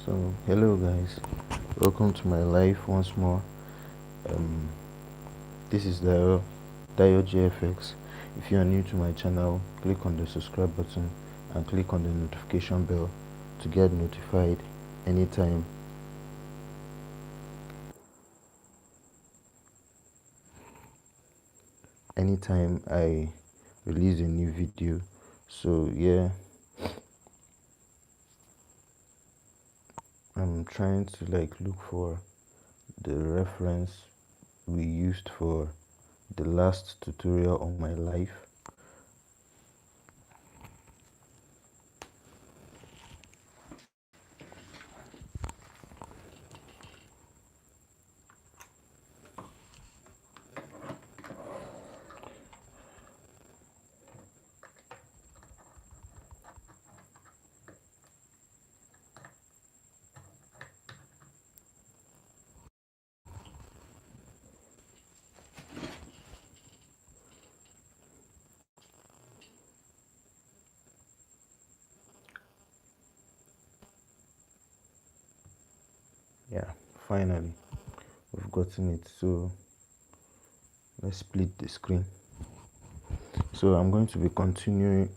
So, hello guys, welcome to my life once more. Um, this is Dio GFX. If you are new to my channel, click on the subscribe button and click on the notification bell to get notified anytime I release a new video. So yeah, I'm trying to look for the reference we used for the last tutorial on my life. Yeah, finally we've gotten it. So let's split the screen. So I'm going to be continuing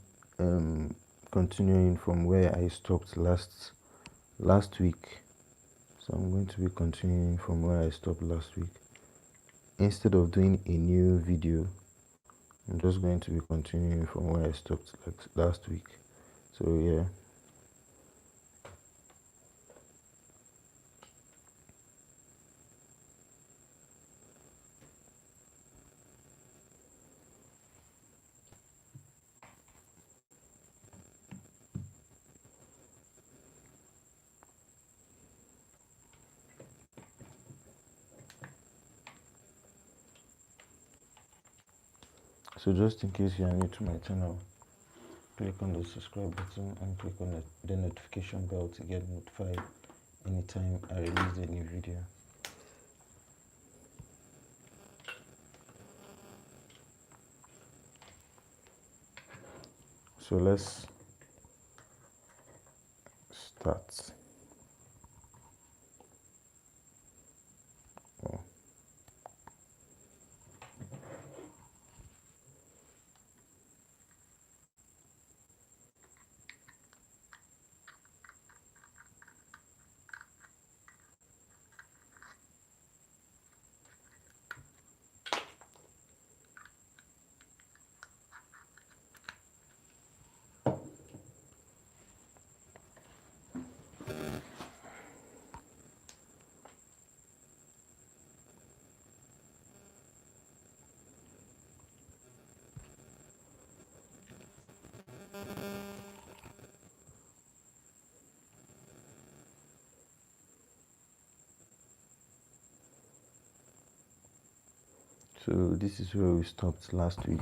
from where I stopped last week. So I'm going to be continuing from where I stopped last week. Instead of doing a new video, I'm just going to be continuing from where I stopped last week. So yeah. So just in case you are new to my channel, click on the subscribe button and click on the notification bell to get notified anytime I release a new video. So let's start. Oh. So this is where we stopped last week.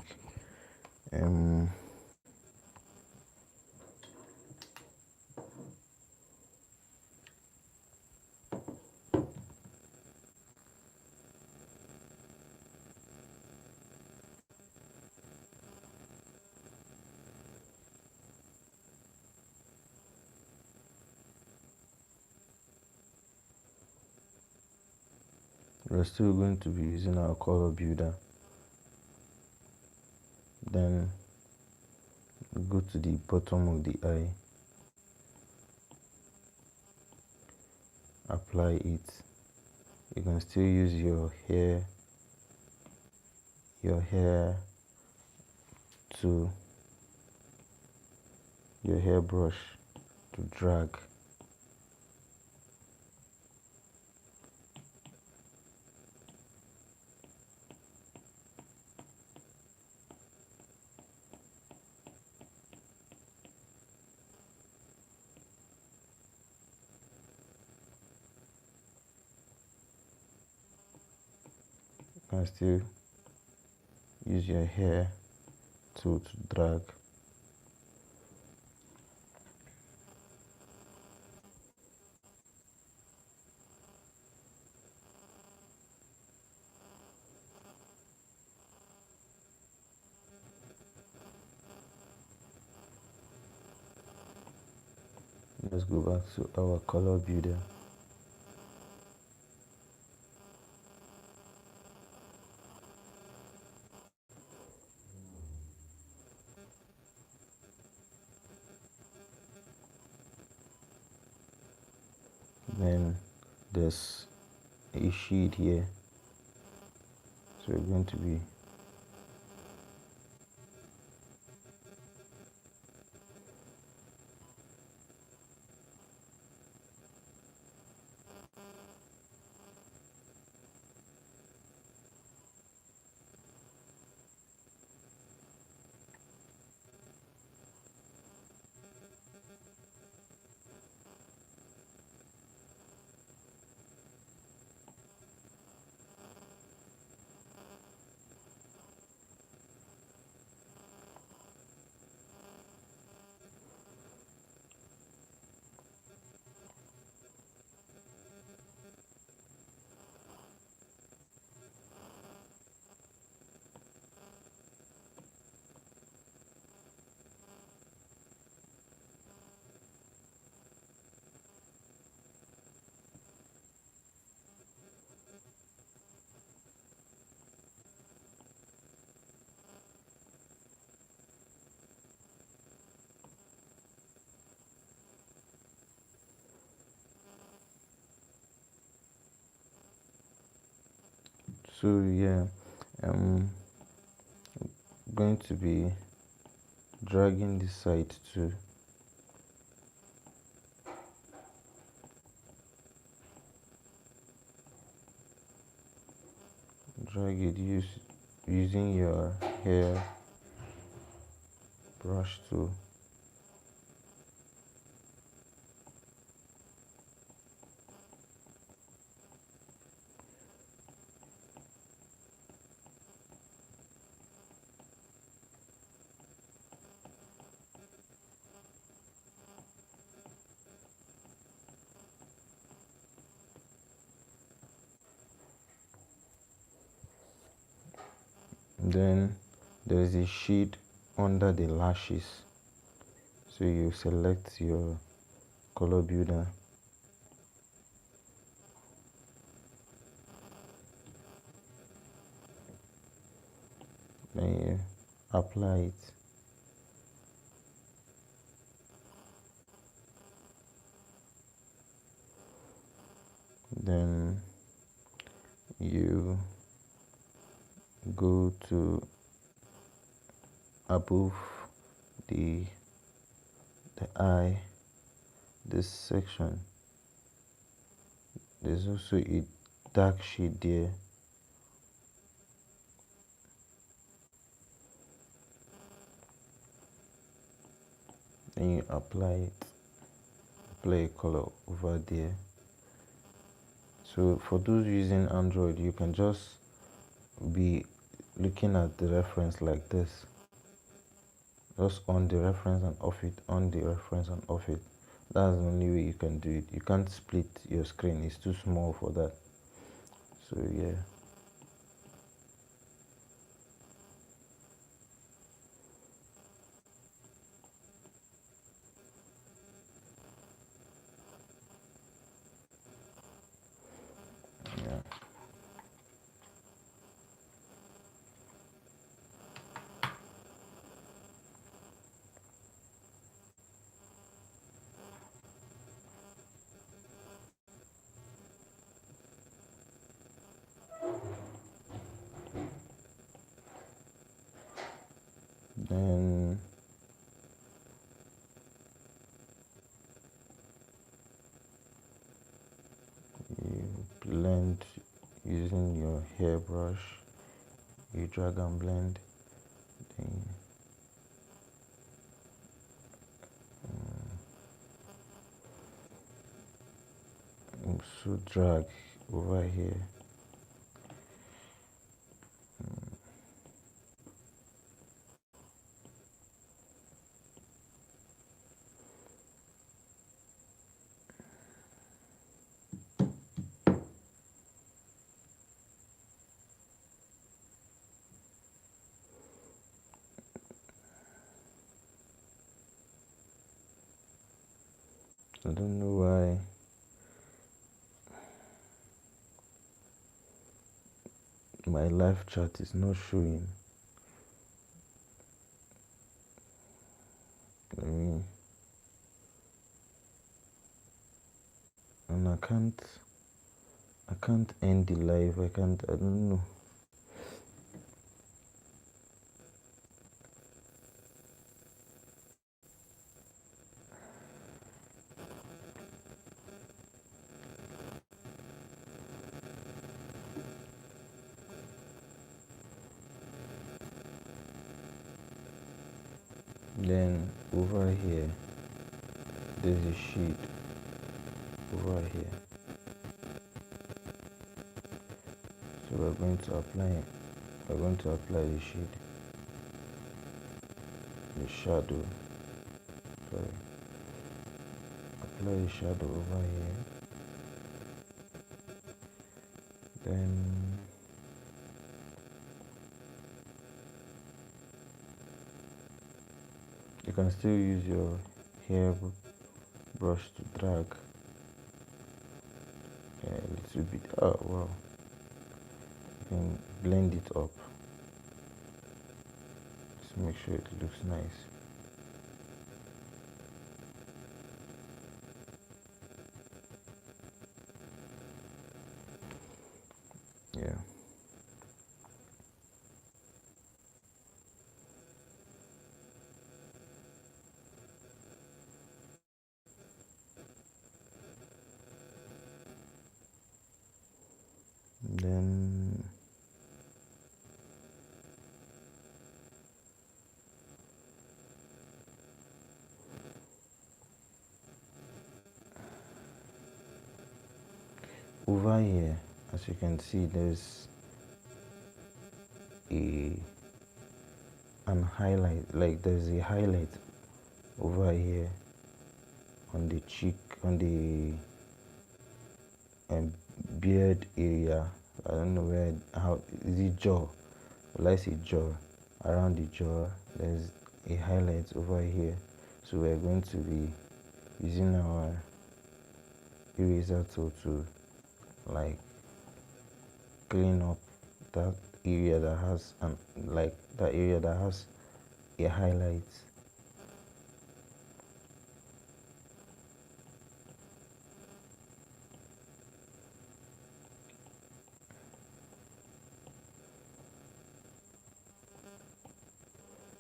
We're still going to be using our color builder. Then go to the bottom of the eye, apply it. You can still use your hair to your hairbrush to drag. You can still use your hair to drag. Let's go back to our color builder. Then there's a sheet here, so we're going to be so yeah, I'm going to be dragging this side to drag it using your hair brush tool. Then there is a shade under the lashes, so you select your color builder, then you apply it. Then you go to above the eye, this section. There's also a dark shade there. Then you apply a color over there. So for those using Android, you can just be looking at the reference like this, just on the reference and off it, on the reference and off it. That's the only way you can do it. You can't split your screen, it's too small for that. So yeah. Yeah. Then you blend using your hairbrush. You drag and blend. Then also drag over here. I don't know why my live chat is not showing. Let me, and I can't end the live. I don't know. Then over here, there's a sheet over here. So we're going to apply the shade, the shadow. Sorry. Apply the shadow over here. Then you can still use your hair brush to drag a little bit. Oh wow. You can blend it up. Just make sure it looks nice. Yeah. Then over here, as you can see, there's an highlight, like there's a highlight over here on the cheek, on the beard area. I don't know where, how is it, jaw? Well, I say jaw. Around the jaw, there's a highlight over here. So we're going to be using our eraser tool to like clean up that area that has a highlight.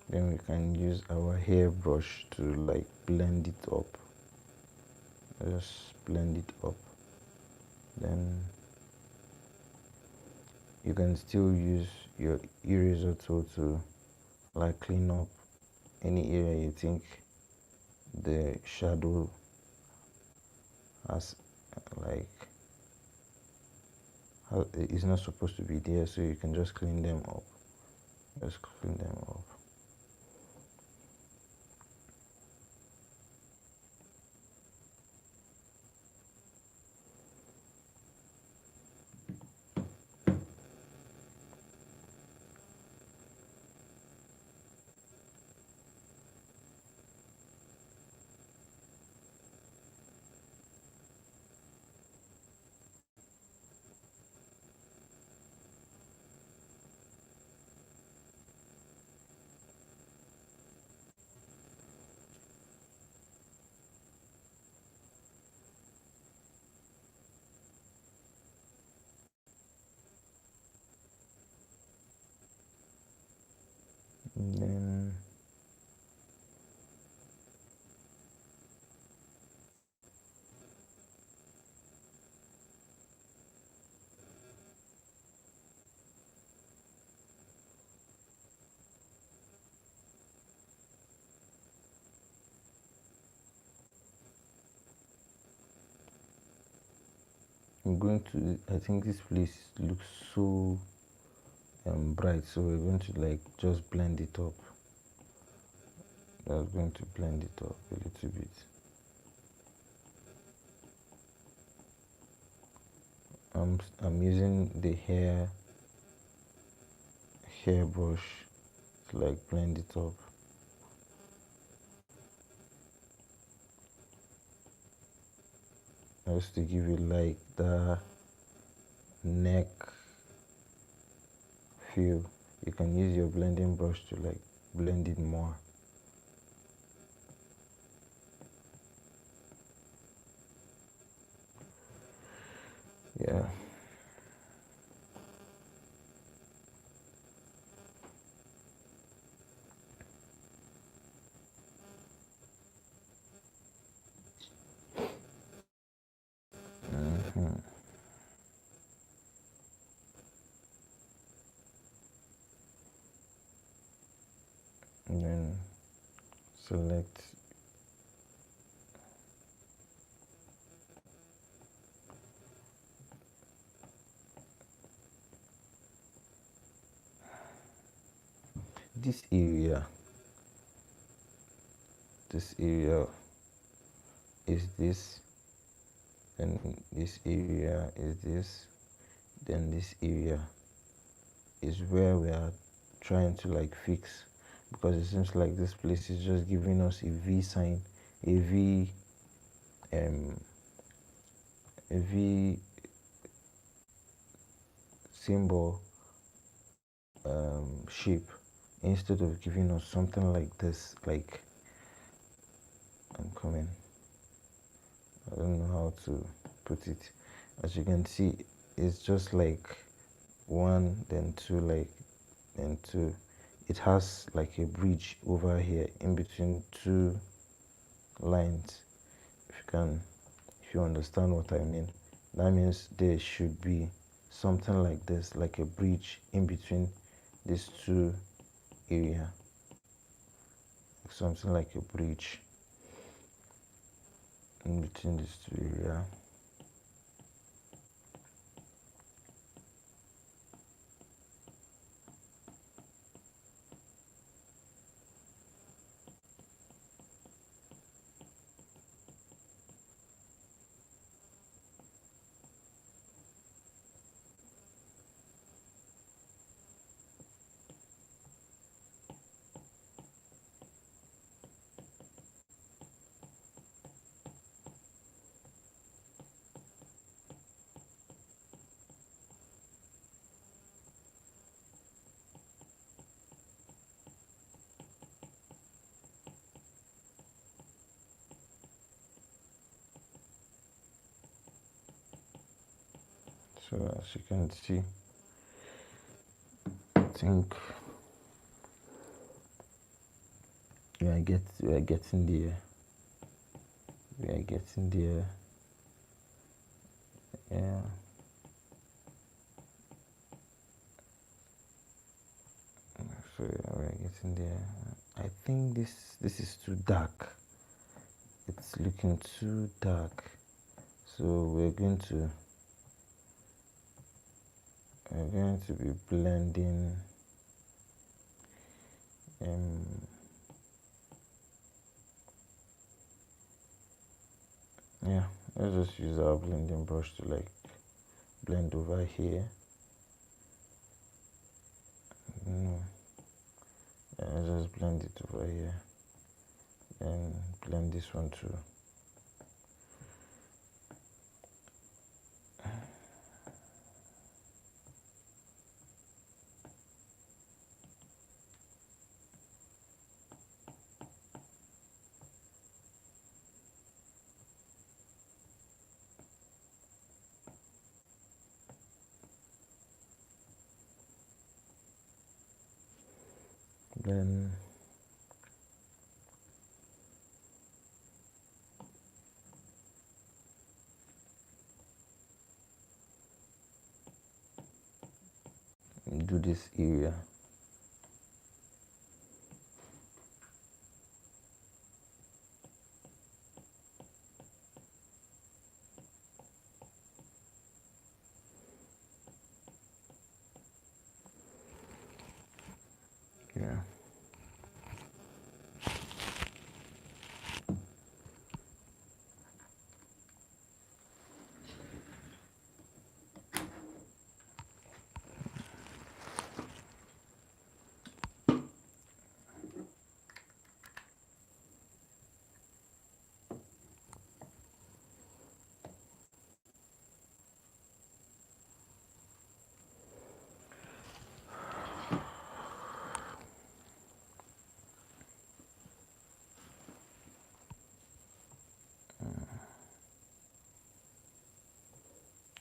Then we can use our hair brush to like blend it up. Just blend it up. Then you can still use your eraser tool to like clean up any area you think the shadow has like is not supposed to be there, so you can just clean them up. Just clean them up. And then I'm going to, I think this place looks so bright, so we're going to like just blend it up. Just going to blend it up a little bit. I'm using the hair brush to like blend it up. just to give you like the neck feel. You can use your blending brush to like blend it more. Yeah. Mm-hmm. And then select this area. This area is this, then this area is this, then this area is where we are trying to like fix, because it seems like this place is just giving us a V sign, a V a V symbol shape, instead of giving us something like this. Like, I'm coming, I don't know how to put it. As you can see, it's just like one, then two, like, then two. It has like a bridge over here in between two lines. If you understand what I mean, that means there should be something like this, like a bridge in between these two area, something like a bridge in between these two area. So as you can see, I think we are getting there. We are getting there. Yeah. So yeah, we are getting there. I think this is too dark. It's looking too dark. So we're going to be blending yeah, let's just use our blending brush to like blend over here. Yeah, let's just blend it over here and blend this one too. Then do this area. Yeah.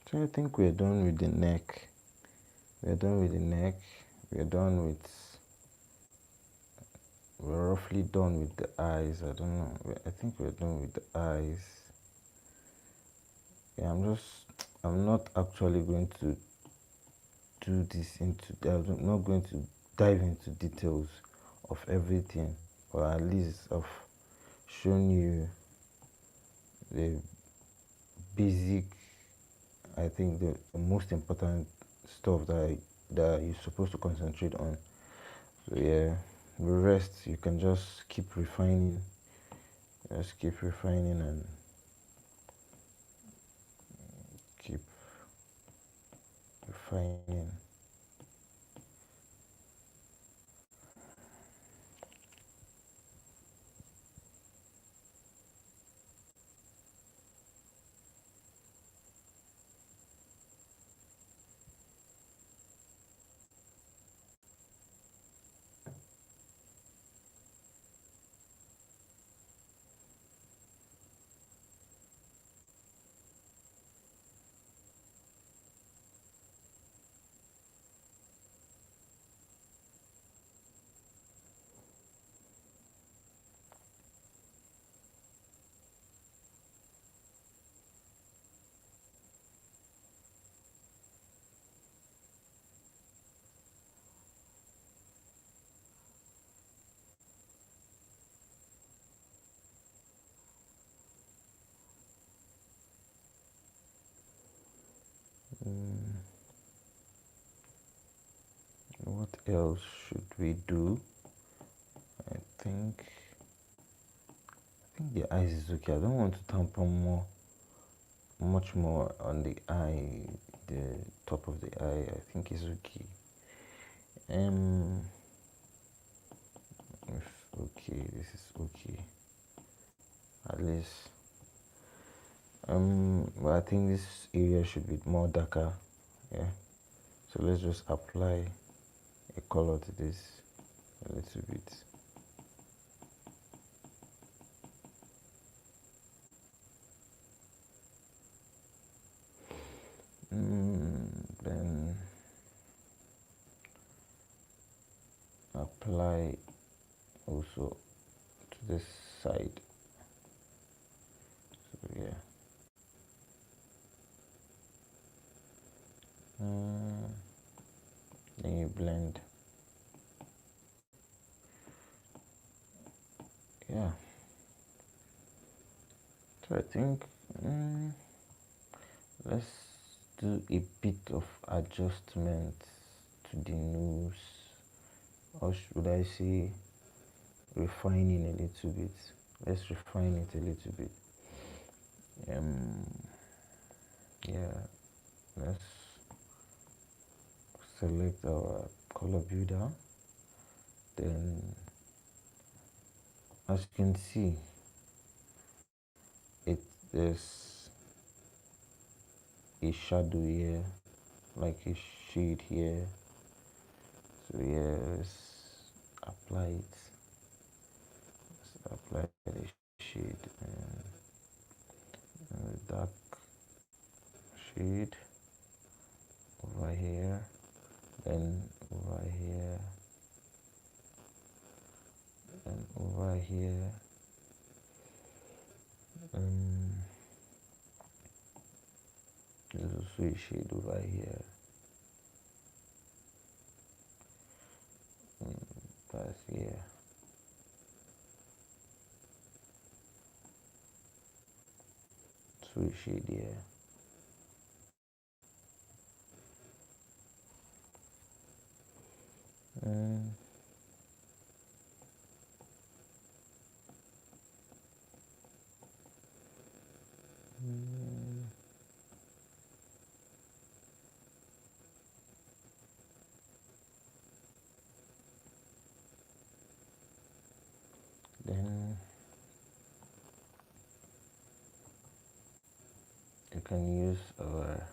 So I think we're done with the neck. We're done with the neck. We're done with. We're roughly done with the eyes. I don't know. I think we're done with the eyes. Yeah, I'm not actually going to do this into. I'm not going to dive into details of everything, or at least of showing you the basic. I think the most important stuff that you're supposed to concentrate on. So yeah, the rest you can just keep refining, and keep refining. Mm, what else should we do? I think the eyes is okay. I don't want to tamper much more on the eye, the top of the eye. I think it's okay. If okay, this is okay. At least, but I think this area should be more darker. Yeah. So let's just apply a color to this a little bit. Then apply also to this side. So yeah. Then you blend. Yeah. So I think let's do a bit of adjustment to the nose, or should I say refining a little bit. Let's refine it a little bit. Yeah, let's select our color builder. Then as you can see, there's a shadow here, like a shade here. So yeah, let's apply it. Let's apply the shade and the dark shade over here, then over here, and over here. There's also a shade over here. That's here. So a shade here. Then you can use our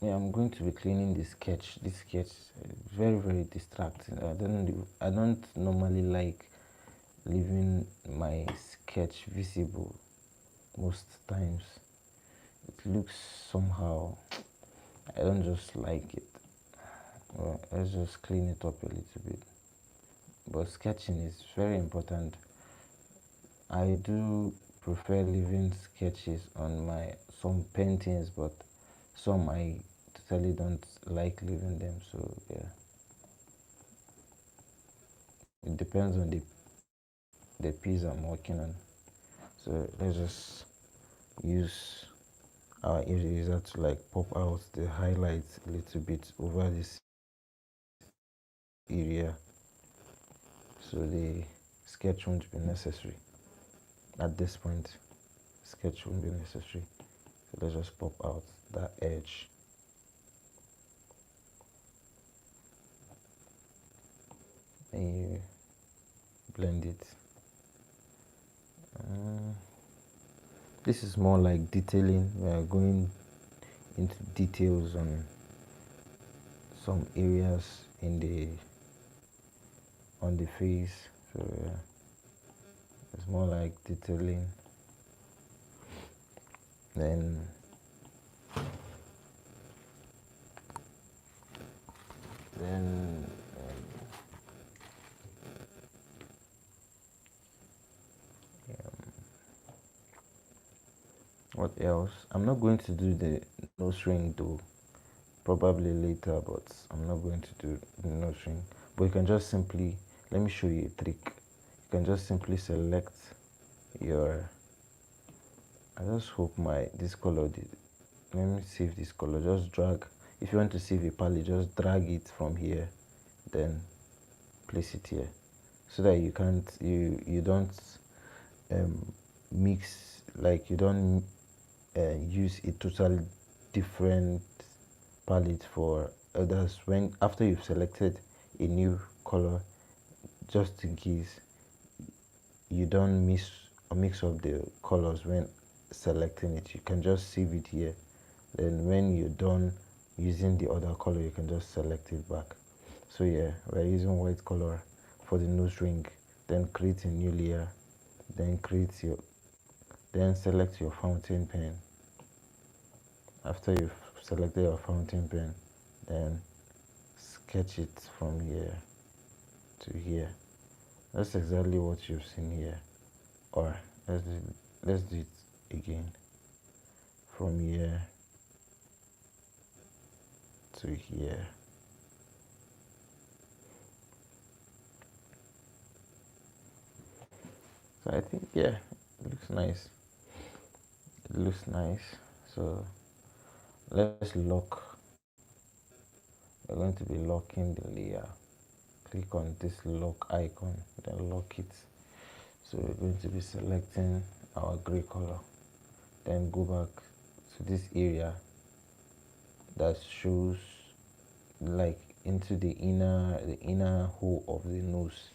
I'm going to be cleaning this sketch. This sketch is very distracting. I don't normally like leaving my sketch visible. most times. It looks somehow, I don't just like it. Well, let's just clean it up a little bit. But sketching is very important. I do prefer leaving sketches on my some paintings, but some I totally don't like leaving them. So yeah, it depends on the piece I'm working on. So let's just use our eraser to like pop out the highlights a little bit over this area, so the sketch won't be necessary at this point. Sketch won't be necessary, so let's just pop out that edge. And you blend it. This is more like detailing. We are going into details on some areas in the on the face. So yeah, it's more like detailing. Then then what else? I'm not going to do the nose ring though. Probably later, but I'm not going to do the nose ring. But you can just simply, let me show you a trick. You can just simply select your, I just hope my this color did. Let me save this color. Just drag. If you want to save a palette, just drag it from here, then place it here, so that you can't you don't mix, like you don't use a totally different palette for others. When after you've selected a new color, just in case you don't mix up the colors when selecting it, you can just save it here. Then when you're done using the other color, you can just select it back. So yeah, we're using white color for the nose ring. Then create a new layer, then select your fountain pen. After you've selected your fountain pen, then sketch it from here to here. That's exactly what you've seen here. Or let's do it again. From here to here. So I think yeah, it looks nice. It looks nice. So let's lock. We're going to be locking the layer. Click on this lock icon, then lock it. So we're going to be selecting our gray color, then go back to this area that shows like into the inner hole of the nose.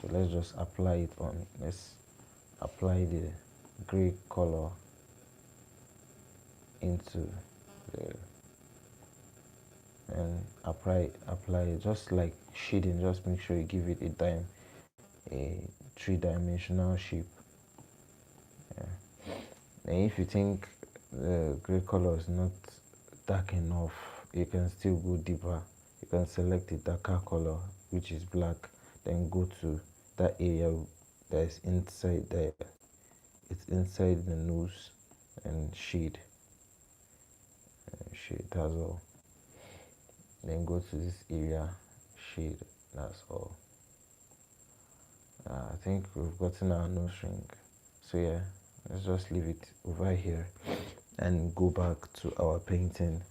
So let's just apply it on. Let's apply the gray color into the, and apply it just like shading. Just make sure you give it a three-dimensional shape. Yeah. And if you think the gray color is not dark enough, you can still go deeper. You can select a darker color, which is black, then go to that area that is inside there. It's inside the nose, and shade that's all. Then go to this area, shade, that's all. I think we've gotten our nose ring. So yeah, let's just leave it over here and go back to our painting.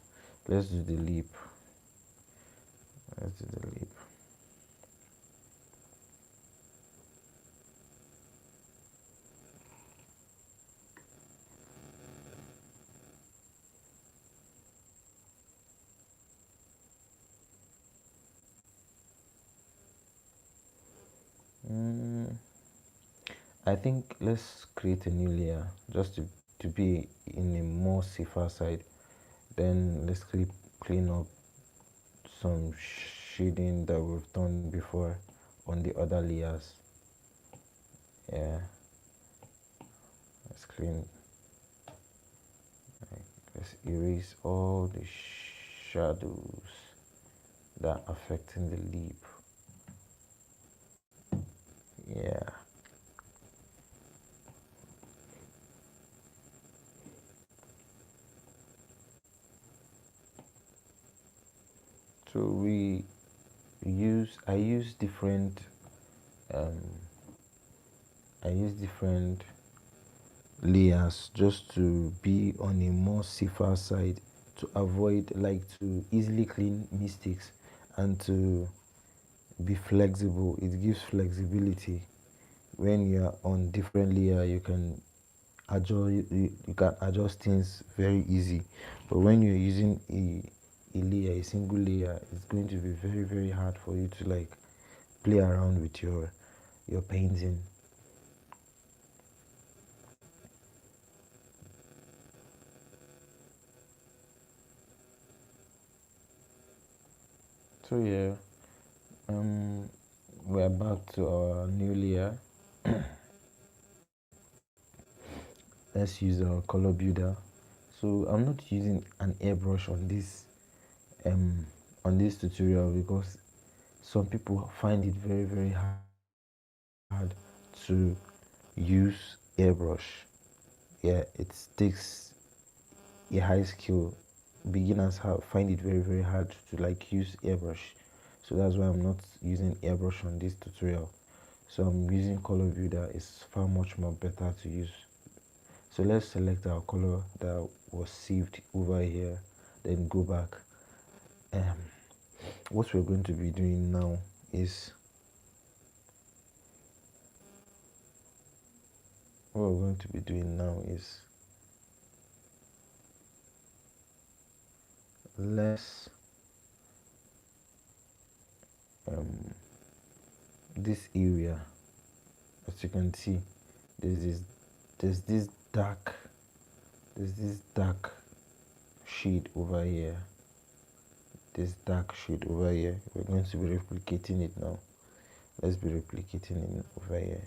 Let's do the lip. Let's do the lip. I think let's create a new layer just to be in a more safer side. Then let's clean up some shading that we've done before on the other layers. Yeah, let's clean. Let's erase all the shadows that are affecting the lip. Yeah. So I use different um layers just to be on a more safer side, to avoid, like, to easily clean mistakes, and to be flexible. It gives flexibility. When you're on different layer, you can adjust things very easy. But when you're using a single layer, it's going to be very, very hard for you to, like, play around with your painting. So yeah, um we're back to our new layer. Let's use our color builder. So I'm not using an airbrush on this tutorial because some people find it very, very hard to use airbrush. Yeah, it takes a high skill. Beginners find it very, very hard to, like, use airbrush. So that's why I'm not using airbrush on this tutorial. So I'm using color builder. It's far much more better to use. So let's select our color that was saved over here, then go back. um what we're going to be doing now is let's um this area, as you can see, there's this there's this dark there's this dark shade over here. We're going to be replicating it now. Let's be replicating it over here.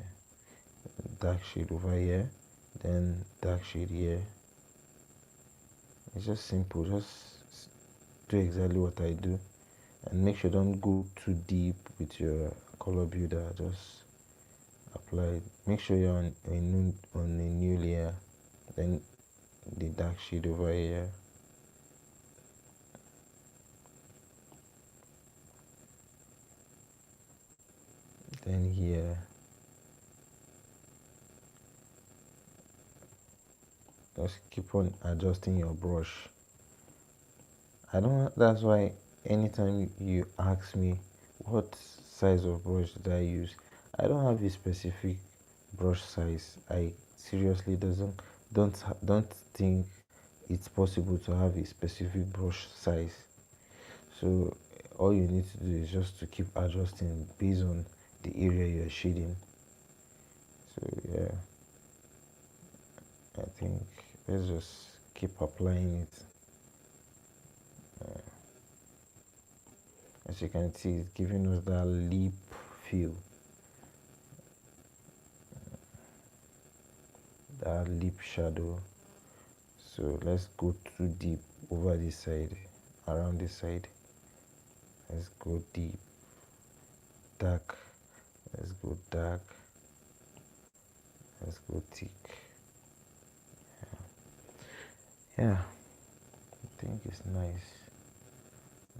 Dark shade over here, then dark shade here. It's just simple. Just do exactly what I do, and make sure don't go too deep with your color builder. Just apply it. Make sure you're on a new layer, then the dark shade over here. Then here, just keep on adjusting your brush. That's why anytime you ask me what size of brush did I use, I don't have a specific brush size. I seriously don't think it's possible to have a specific brush size. So all you need to do is just to keep adjusting based on the area you're shading. So yeah, I think let's just keep applying it. As you can see, it's giving us that lip feel, that lip shadow. So let's go too deep over this side, around this side. Let's go deep, dark. Let's go dark. Let's go thick. Yeah, I think it's nice.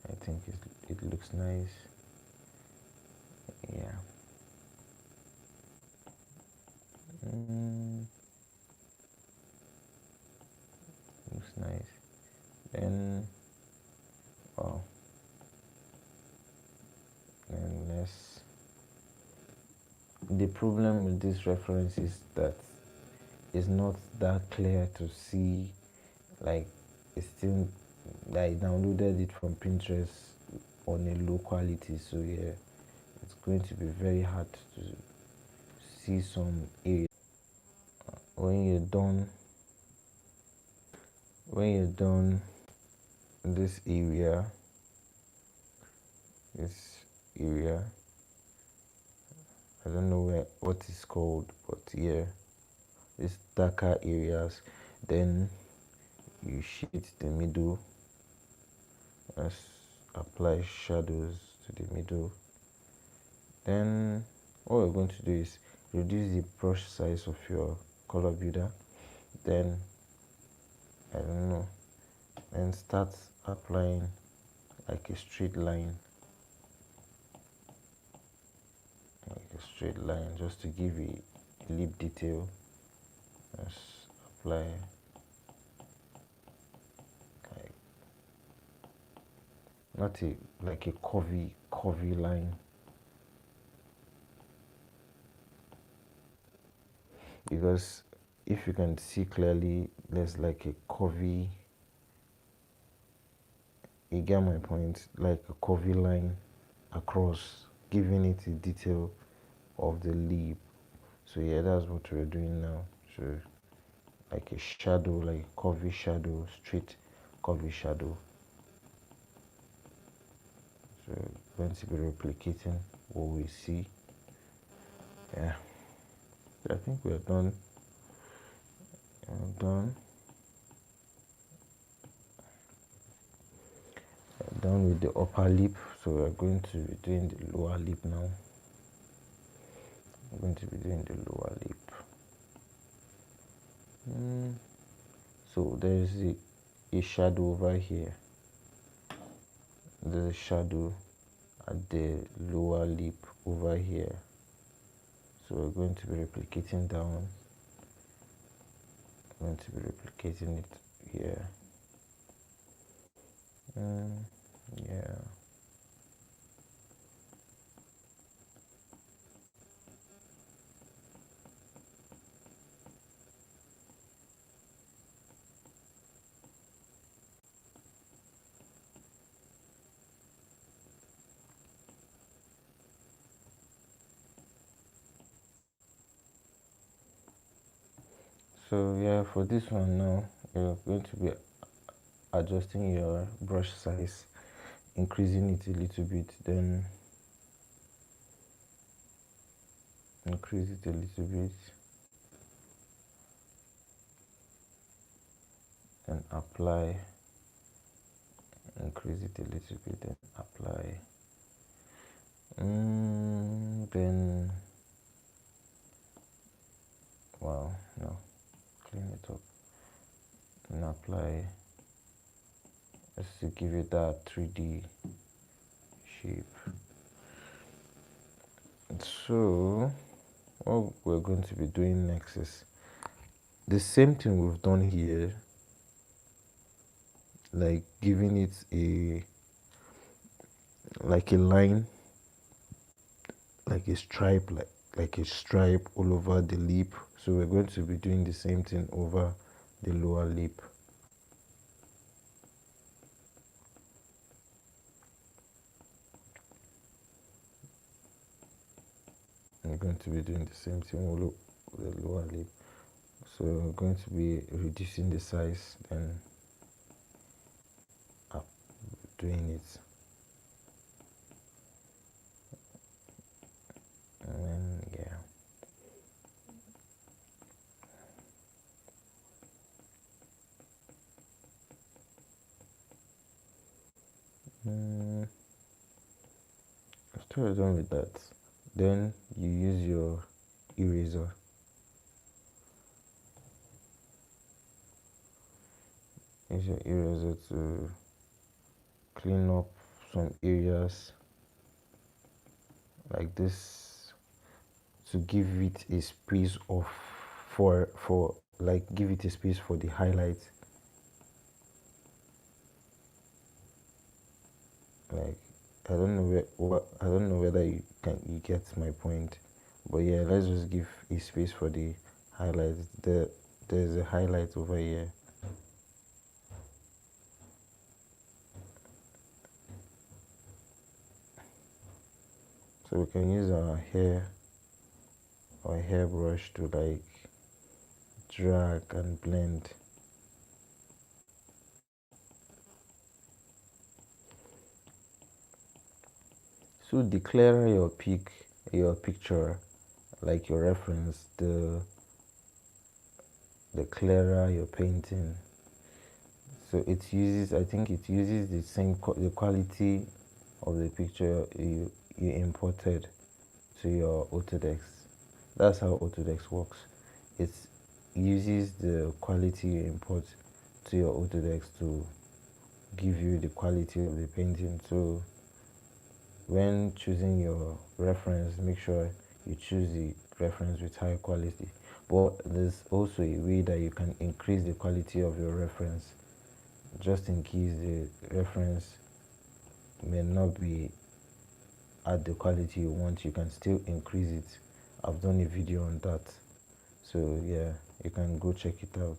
I think it looks nice. Yeah. Looks nice. Then, oh, then let's. The problem with this reference is that it's not that clear to see. Like, it's still, I downloaded it from Pinterest on a low quality, so yeah, it's going to be very hard to see some areas. When you're done, when you're done this area, this area, I don't know what it's called, but yeah, these darker areas, then you shade the middle. Let's apply shadows to the middle. Then what we're going to do is reduce the brush size of your color builder. Then I don't know, and start applying like a straight line, just to give a lip detail. Let's apply like not a like a curvy line, because if you can see clearly, there's like a curvy, you get my point, like a curvy line across, giving it a detail of the lip. So yeah, that's what we're doing now. So like a shadow, like curvy shadow, straight curvy shadow. So going to be replicating what we see. Yeah, I think we're done. Done with the upper lip. So we're going to be doing the lower lip now. I'm going to be doing the lower lip. So there's a shadow over here. There's a shadow at the lower lip over here. So we're going to be replicating that one. I'm going to be replicating it here. Yeah. So yeah, for this one now, you're going to be adjusting your brush size, increasing it a little bit, then increase it a little bit, then apply, increase it a little bit, then apply. Then wow, no, clean it up and apply, just to give it that 3D shape. So what we're going to be doing next is the same thing we've done here, like giving it a line, like a stripe, like a stripe all over the lip. So we're going to be doing the same thing over the lower lip. We're going to be doing the same thing all over the lower lip. So we're going to be reducing the size, then up doing it, and then yeah. After you're done with that, then you use your eraser. Use your eraser to clean up some areas like this, to give it a space of for like give it a space for the highlight. Like I don't know whether you get my point, but yeah, let's just give a space for the highlights. There's a highlight over here. So we can use our hairbrush to like drag and blend. So the clearer your picture, like your reference, the clearer your painting. So it uses, I think it uses the same the quality of the picture you imported to your Autodesk. That's how Autodesk works. It uses the quality you import to your Autodesk to give you the quality of the painting. So when choosing your reference, make sure you choose the reference with high quality. But there's also a way that you can increase the quality of your reference, just in case the reference may not be at the quality you want. You can still increase it. I've done a video on that, so yeah, you can go check it out.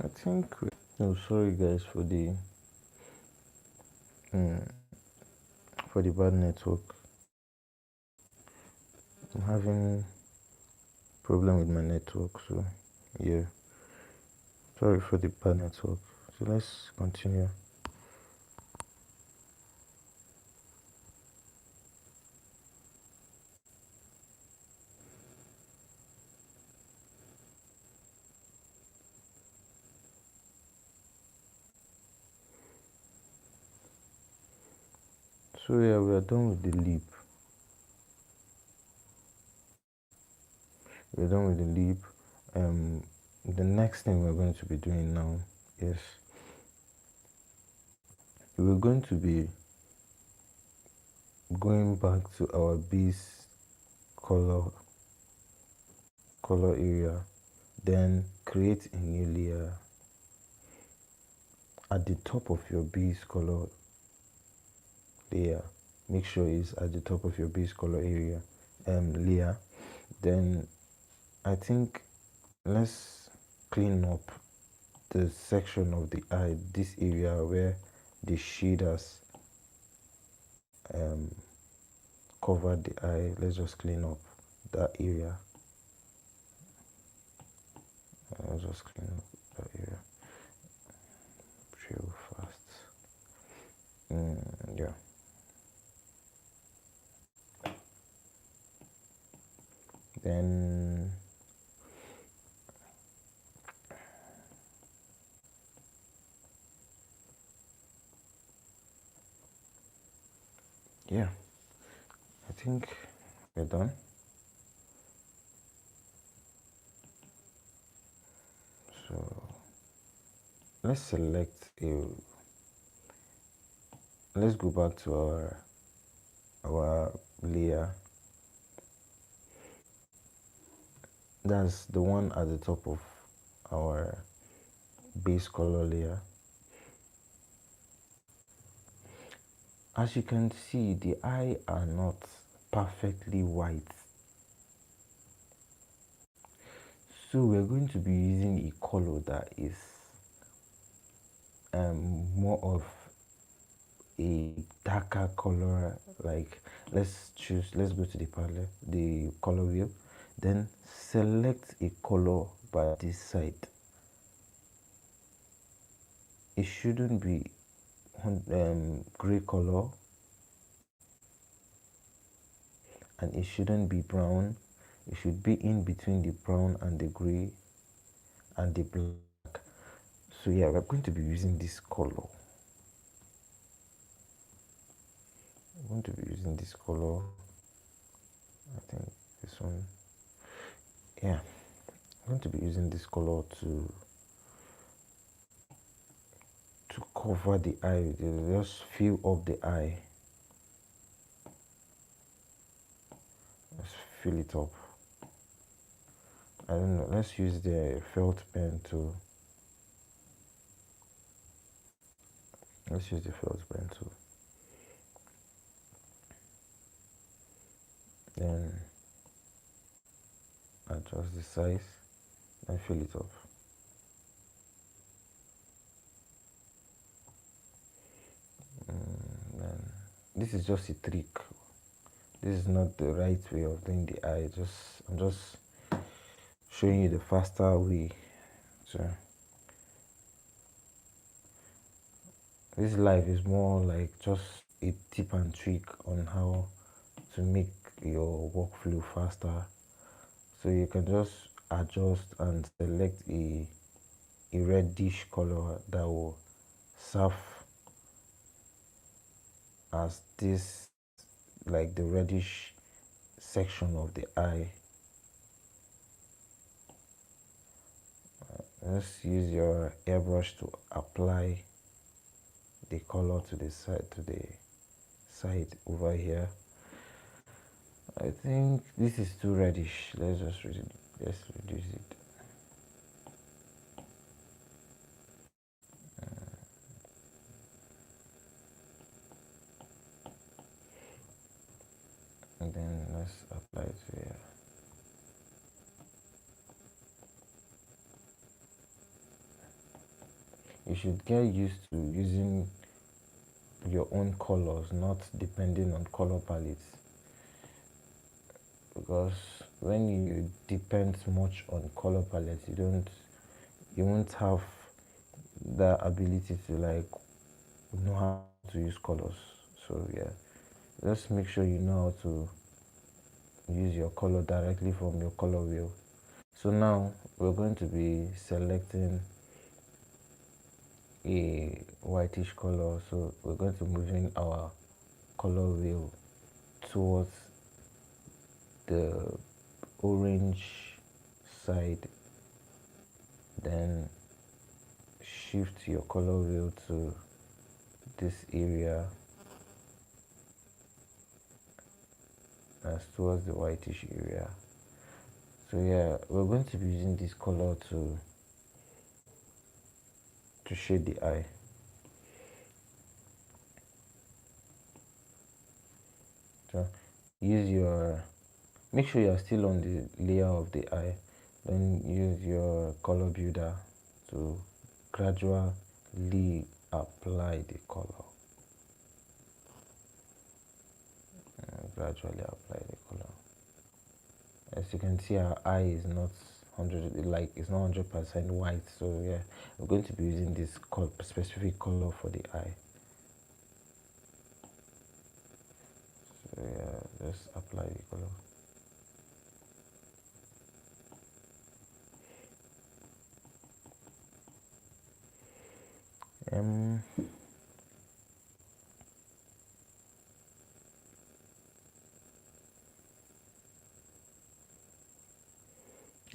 I think oh, sorry guys mm, for the bad network. I'm having problem with my network, so yeah, sorry for the bad network. So let's continue. So yeah, we are done with the leap. We're done with the leap. The next thing we're going to be doing now is we're going to be going back to our base color area, then create a new layer at the top of your base color layer. Make sure it's at the top of your base color area layer. Then I think let's clean up the section of the eye, this area where the shaders covered the eye. Let's just clean up that area. Let's just clean up that area real fast. Yeah. Then yeah, I think we're done. So let's select a, let's go back to our layer. That's the one at the top of our base color layer. As you can see, the eye are not perfectly white, so we're going to be using a color that is more of a darker color. Like let's go to the palette, the color wheel, then select a color by this side. It shouldn't be gray color, and it shouldn't be brown. It should be in between the brown and the gray and the black. So yeah, we're going to be using this color. I'm going to be using this color. I think this one. Yeah, I'm going to be using this color to cover the eye. Just fill up the eye. Let's fill it up. I don't know. Let's use the felt pen to. Let's use the felt pen to. Then adjust the size and fill it up. Then this is just a trick. This is not the right way of doing the eye. I'm just showing you the faster way. So this live is more like just a tip and trick on how to make your workflow faster. So you can just adjust and select a reddish color that will serve as this, like the reddish section of the eye. Just use your airbrush to apply the color to the side over here. I think this is too reddish. Let's reduce it. And then let's apply it here. You should get used to using your own colors, not depending on color palettes, because when you depend much on color palettes, you won't have the ability to like know how to use colors. So yeah, just make sure you know how to use your color directly from your color wheel. So now we're going to be selecting a whitish color, so we're going to move in our color wheel towards the orange side, then shift your color wheel to this area as towards the whitish area. So yeah, we're going to be using this color to shade the eye. So make sure you're still on the layer of the eye, then use your color builder to gradually apply the color. As you can see, our eye is not 100% white, so yeah, we're going to be using this specific color for the eye. So yeah, just apply the color.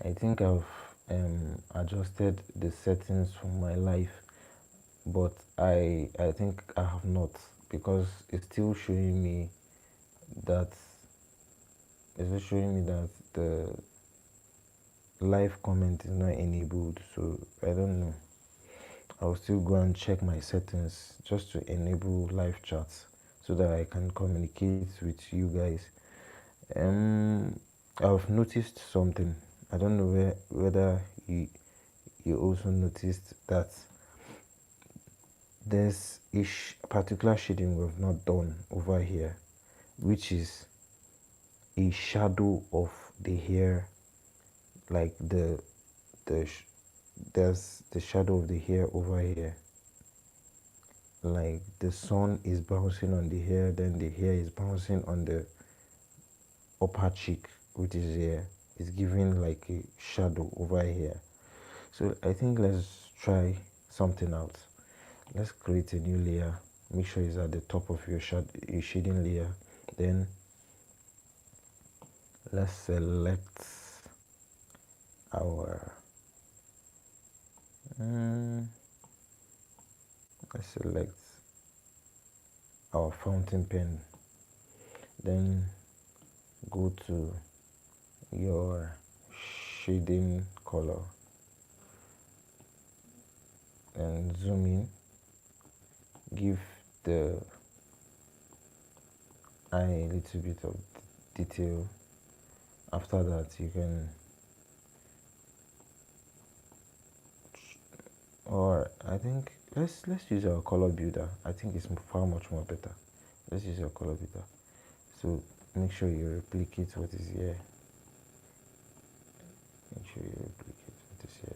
I think I've adjusted the settings for my life, but I think I have not, because it's still showing me that the live comment is not enabled. So I don't know. I'll still go and check my settings just to enable live chats so that I can communicate with you guys. I've noticed something. I don't know whether you also noticed that there's a particular shading we've not done over here, which is a shadow of the hair, like there's the shadow of the hair over here, like the sun is bouncing on the hair, then the hair is bouncing on the upper cheek, which is here. It's giving like a shadow over here. So I think let's try something out. Let's create a new layer. Make sure it's at the top of your shading layer. Then let's select our fountain pen. Then go to your shading color and zoom in. Give the eye a little bit of detail. After that, you can, or I think let's use our color builder. I think it's far much more better. Let's use our color builder. So make sure you replicate what is here.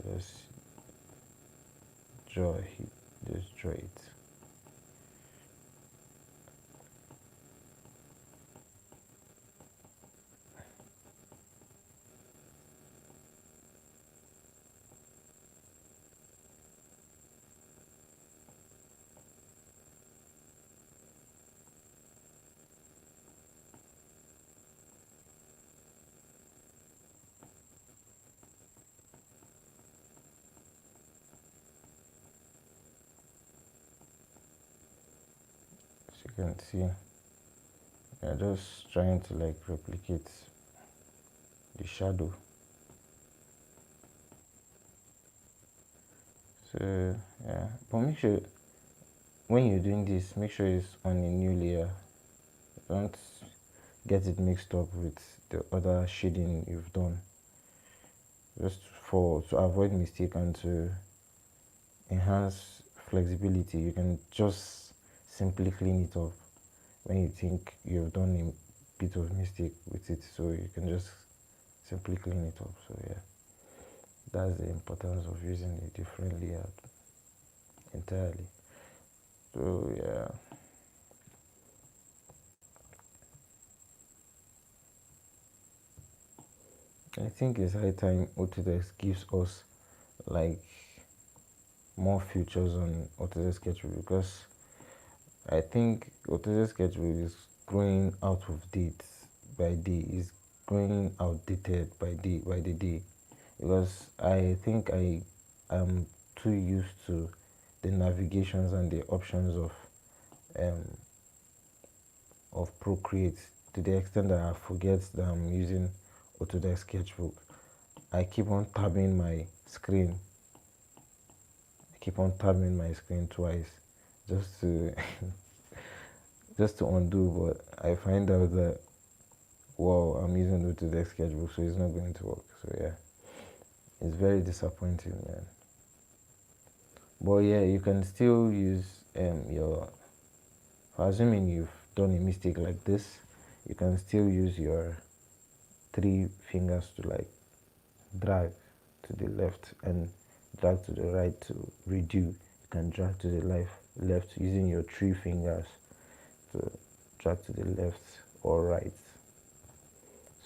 Let's draw it. Just draw it. you can see, I'm just trying to like replicate the shadow. So yeah, but make sure when you're doing this, make sure it's on a new layer. Don't get it mixed up with the other shading you've done. Just to avoid mistake and to enhance flexibility, you can just simply clean it up when you think you've done a bit of mistake with it. So you can just simply clean it up. So yeah, that's the importance of using a different layer entirely. So yeah, I think it's high time Autodesk gives us like more features on Autodesk Sketchbook, because I think Autodesk Sketchbook is growing out of date by day, is growing outdated by the day, because I think I am too used to the navigations and the options um of Procreate, to the extent that I forget that I'm using Autodesk Sketchbook. I keep on tabbing my screen. I keep on tabbing my screen twice just to just to undo, but I find out that wow, I'm using Autodesk Sketchbook, so it's not going to work. So yeah, it's very disappointing, man. But yeah, you can still use your, for assuming you've done a mistake like this, you can still use your 3 fingers to like drag to the left and drag to the right to redo. You can drag to the left using your 3 fingers to drag to the left or right.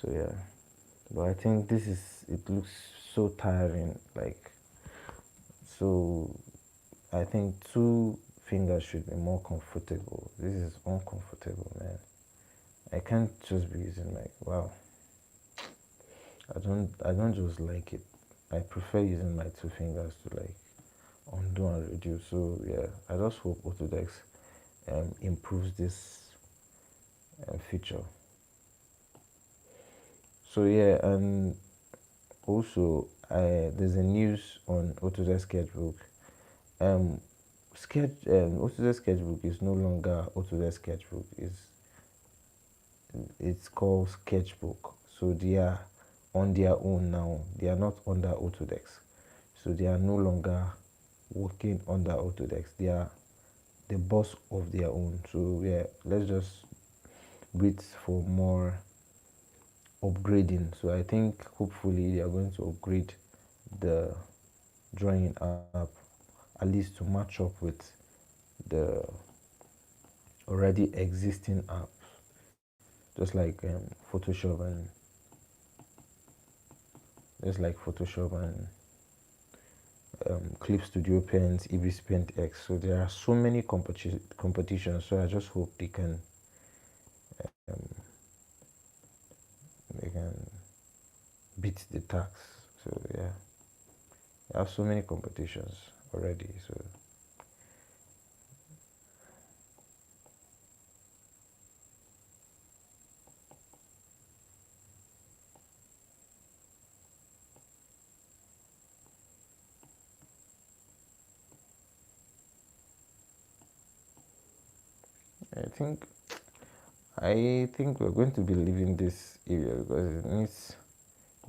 So yeah, but I think it looks so tiring, like, so I think 2 fingers should be more comfortable. This is uncomfortable, man. I can't just be using like, wow, I don't just like it. I prefer using my 2 fingers to like undo and redo. So yeah, I just hope Autodesk improves this feature. So yeah, and also there's a news on Autodesk Sketchbook. Autodesk Sketchbook is no longer Autodesk Sketchbook. It's called Sketchbook. So they are on their own now. They are not under Autodesk. So they are no longer working under Autodesk. They are the boss of their own. So yeah, let's just wait for more upgrading. So I think hopefully they are going to upgrade the drawing app, at least to match up with the already existing apps, just like Photoshop and Clip Studio Paint, Ibis Paint X. So there are so many competitions. So I just hope um, they can beat the tax. So yeah, I have so many competitions already. So I think we're going to be leaving this area because it needs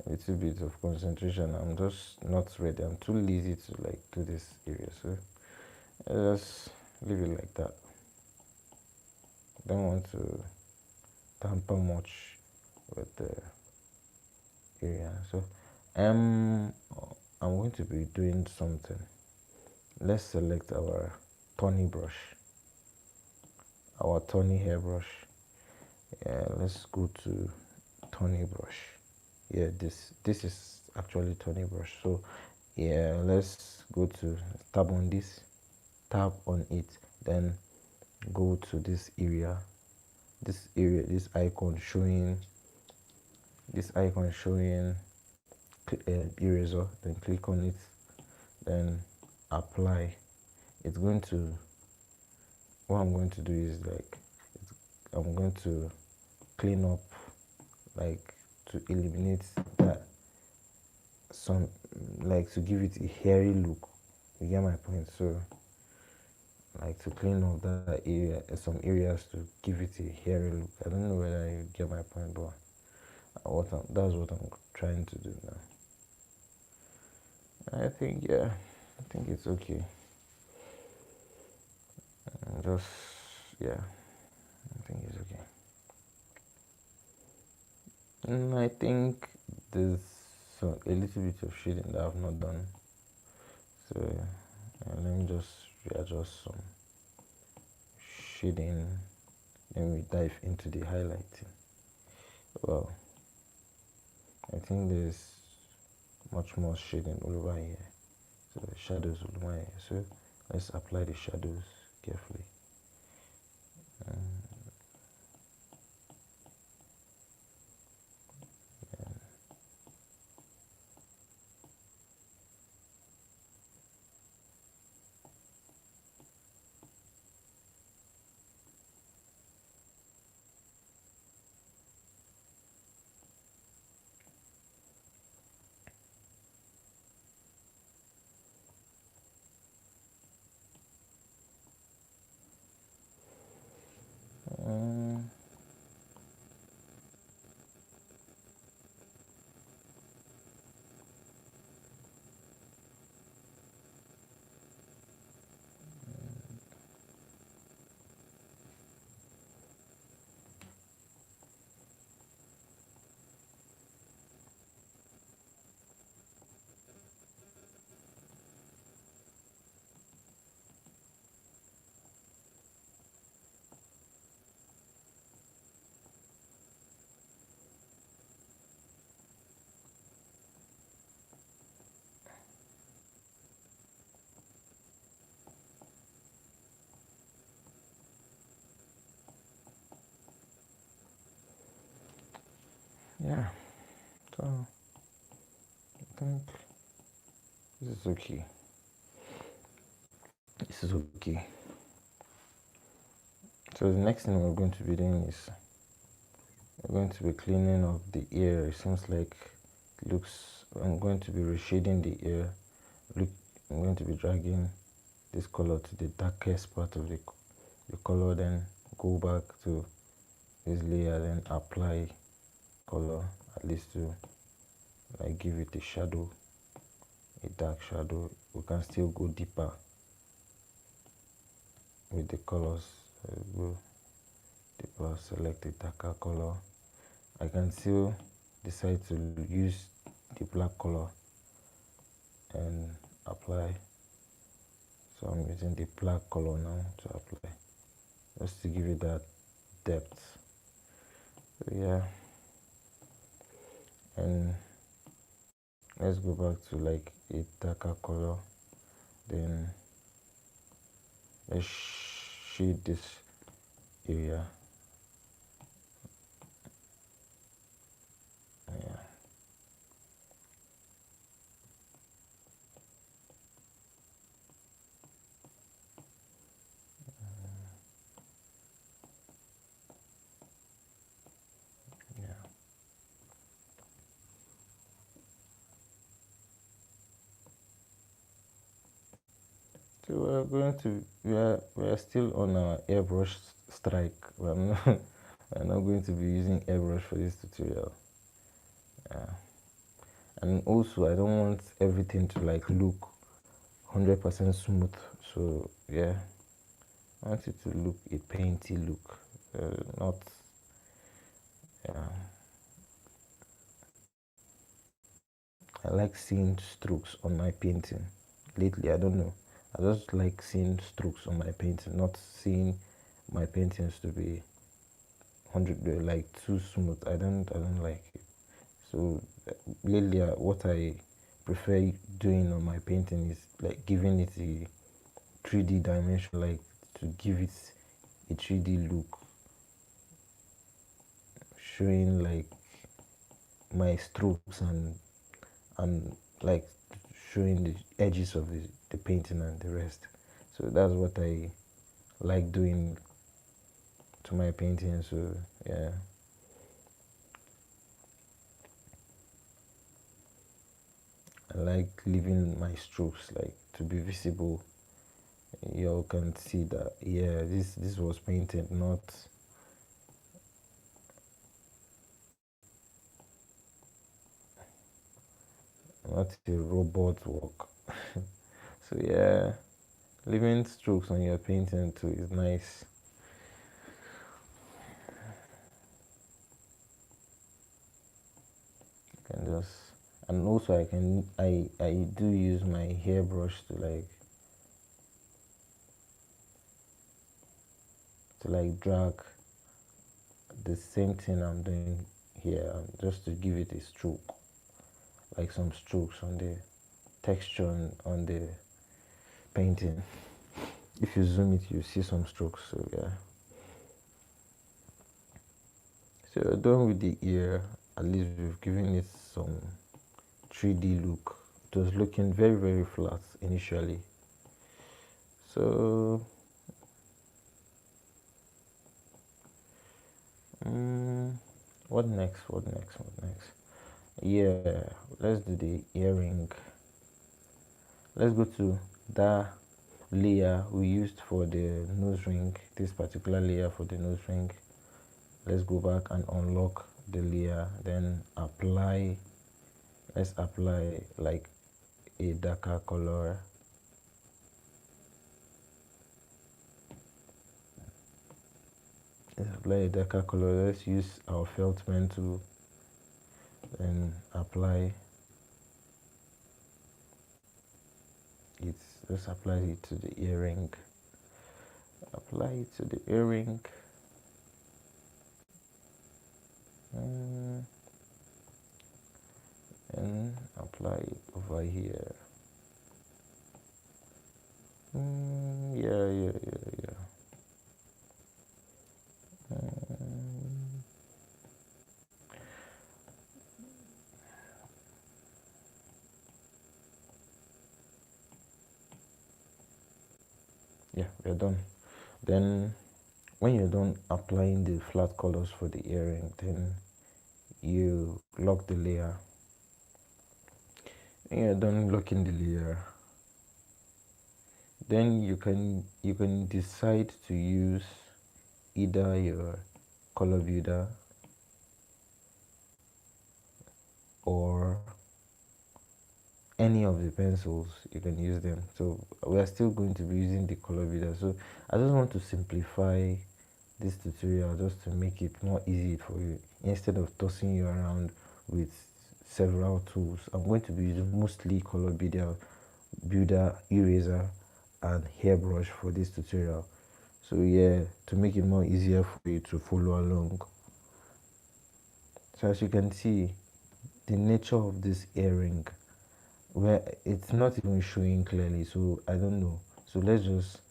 a little bit of concentration. I'm just not ready. I'm too lazy to like do this area. So I just leave it like that. Don't want to tamper much with the area. So I'm going to be doing something. Let's select our Tony brush, our Tony hairbrush. Yeah, let's go to Tony brush. Yeah, this is actually Tony brush. So yeah, let's go to tab on this, tap on it, then go to this area, this icon showing eraser, then click on it, then apply. It's going to, what I'm going to do is like I'm going to clean up, like to eliminate that, some, like to give it a hairy look. You get my point? So like to clean up that area, some areas, to give it a hairy look. I don't know whether you get my point, but that's what I'm trying to do now. I think, yeah, I think it's okay. Just, yeah, I think it's okay. I think there's a little bit of shading that I've not done. So let me just readjust some shading. Then we dive into the highlighting. Well, I think there's much more shading all over here. So the shadows all over here. So let's apply the shadows carefully. Um, yeah, so I think this is okay. This is okay. So the next thing we're going to be doing is we're going to be cleaning up the ear. It seems like it looks, I'm going to be reshading the ear. Look, I'm going to be dragging this color to the darkest part of the color, then go back to this layer, then apply color, at least to like give it a shadow, a dark shadow. We can still go deeper with the colors. Go deeper, select a darker color. I can still decide to use the black color and apply. So I'm using the black color now to apply, just to give it that depth. So yeah, and let's go back to like a darker color, then let's shade this area. Yeah, yeah. So we are still on our airbrush strike. I'm not going to be using airbrush for this tutorial. Yeah. And also I don't want everything to like look 100% smooth. So yeah, I want it to look a painty look, not, yeah. I like seeing strokes on my painting. Lately, I don't know. I just like seeing strokes on my painting, not seeing my paintings to be 100 like too smooth. I don't like it. So lately, what I prefer doing on my painting is like giving it a 3D dimension, like to give it a 3D look, showing like my strokes and like showing the edges of the painting and the rest. So that's what I like doing to my painting. So yeah, I like leaving my strokes like to be visible. You can see that, yeah, this was painted, not a robot work. So yeah, leaving strokes on your painting too is nice. You can just, and also I do use my hairbrush to like drag the same thing I'm doing here, just to give it a stroke, like some strokes on the texture on the painting. If you zoom it, you see some strokes. So yeah, so we're done with the ear. At least we've given it some 3D look. It was looking very, very flat initially. So what next? What next? What next? Yeah, let's do the earring. Let's go to that layer we used for the nose ring. This particular layer for the nose ring. Let's go back and unlock the layer, then apply. Let's apply like a darker color. Let's apply a darker color. Let's use our felt pen to then apply it. Let's apply it to the earring. Apply it to the earring. And apply it over here. Yeah. Yeah, we're done. Then when you're done applying the flat colors for the earring, then you lock the layer. When you're done locking the layer, then you can decide to use either your color builder or any of the pencils. You can use them. So we are still going to be using the color builder. So I just want to simplify this tutorial just to make it more easy for you. Instead of tossing you around with several tools, I'm going to be using mostly color builder, eraser, and hairbrush for this tutorial. So yeah, to make it more easier for you to follow along. So as you can see, the nature of this earring, where it's not even showing clearly, so I don't know. So let's just,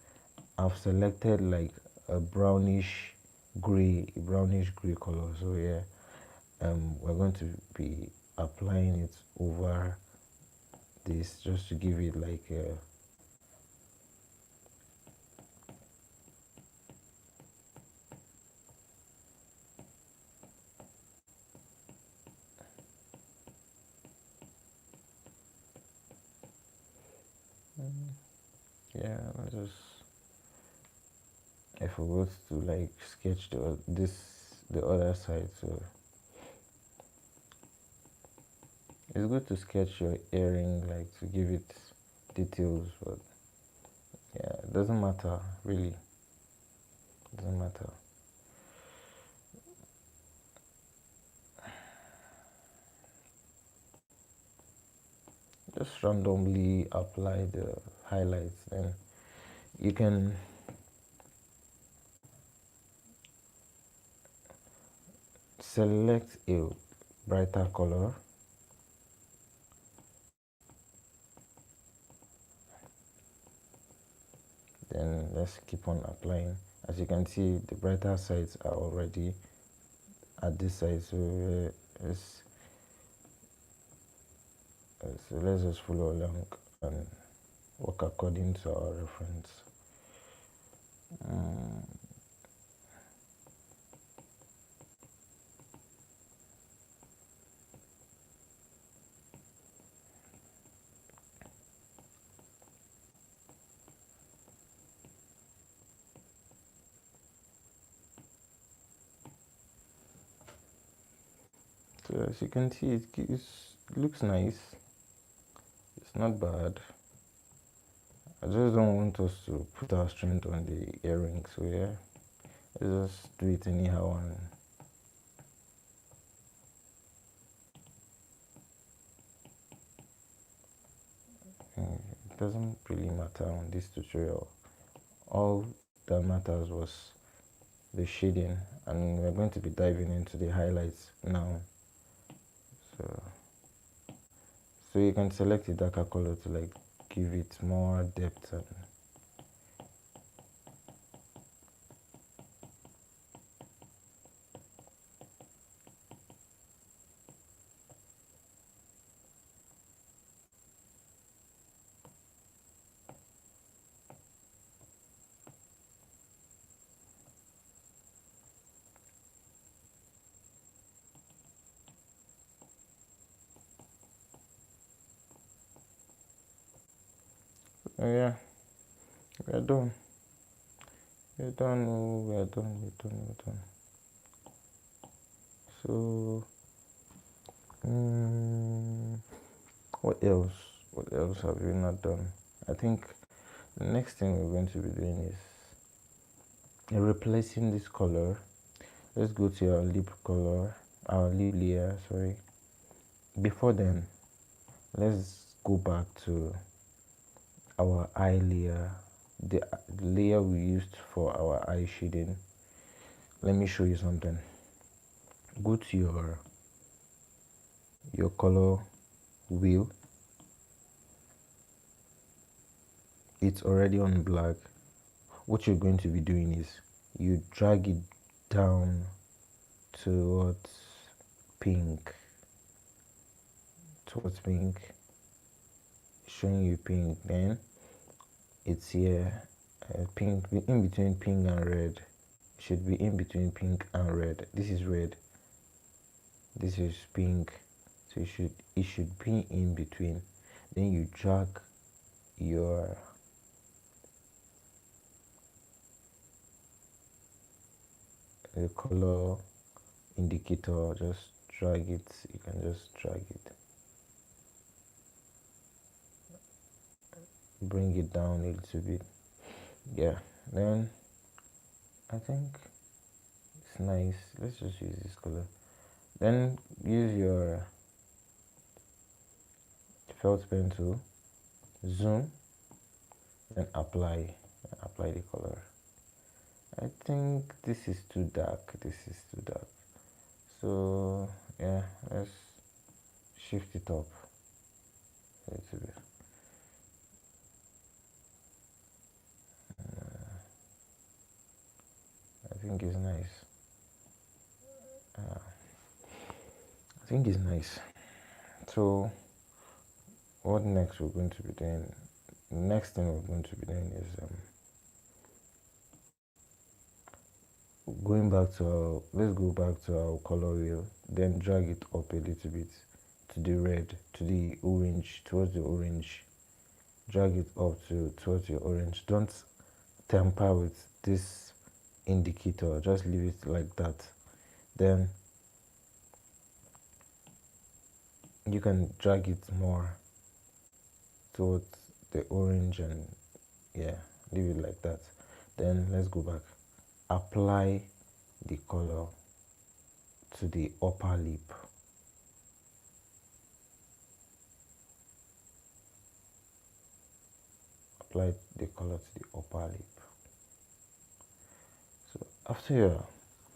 I've selected like a brownish gray color. So yeah, we're going to be applying it over this just to give it like a yeah. I forgot to like sketch the other side, so it's good to sketch your earring like to give it details, but yeah, it doesn't matter really. It doesn't matter. Just randomly apply the highlights, then you can select a brighter color. Then let's keep on applying. As you can see, the brighter sides are already at this side, so let's just follow along and work according to our reference. So as you can see, it looks nice. It's not bad. I just don't want us to put our strength on the earring, so yeah, let's just do it anyhow. And it doesn't really matter on this tutorial. All that matters was the shading, and we're going to be diving into the highlights now. So you can select a darker color to like give it more depth. And oh yeah, we're done. We're done. Oh, we're done. We're done. We're done. So, what else? What else have we not done? I think the next thing we're going to be doing is replacing this color. Let's go to our lip color, our lip layer. Sorry. Before then, let's go back to our eye layer, the layer we used for our eye shading. Let me show you something. Go to your color wheel. It's already on black. What you're going to be doing is you drag it down towards pink, showing you pink. Then it's here, pink, in between pink and red. It should be in between pink and red. This is red, this is pink, so it should be in between. Then you drag your color indicator, just drag it. You can just drag it, bring it down a little bit. Yeah, then I think it's nice. Let's just use this color. Then use your felt pen to zoom, then apply the color. I think this is too dark. So yeah, let's shift it up a little bit. I think it's nice. I think it's nice. So what next we're going to be doing? The next thing we're going to be doing is let's go back to our color wheel, then drag it up a little bit to the red, to the orange, towards the orange. Drag it up towards your orange. Don't tamper with this indicator, just leave it like that. Then you can drag it more towards the orange, and yeah, leave it like that. Then let's go back, apply the color to the upper lip. Apply the color to the upper lip. So after you're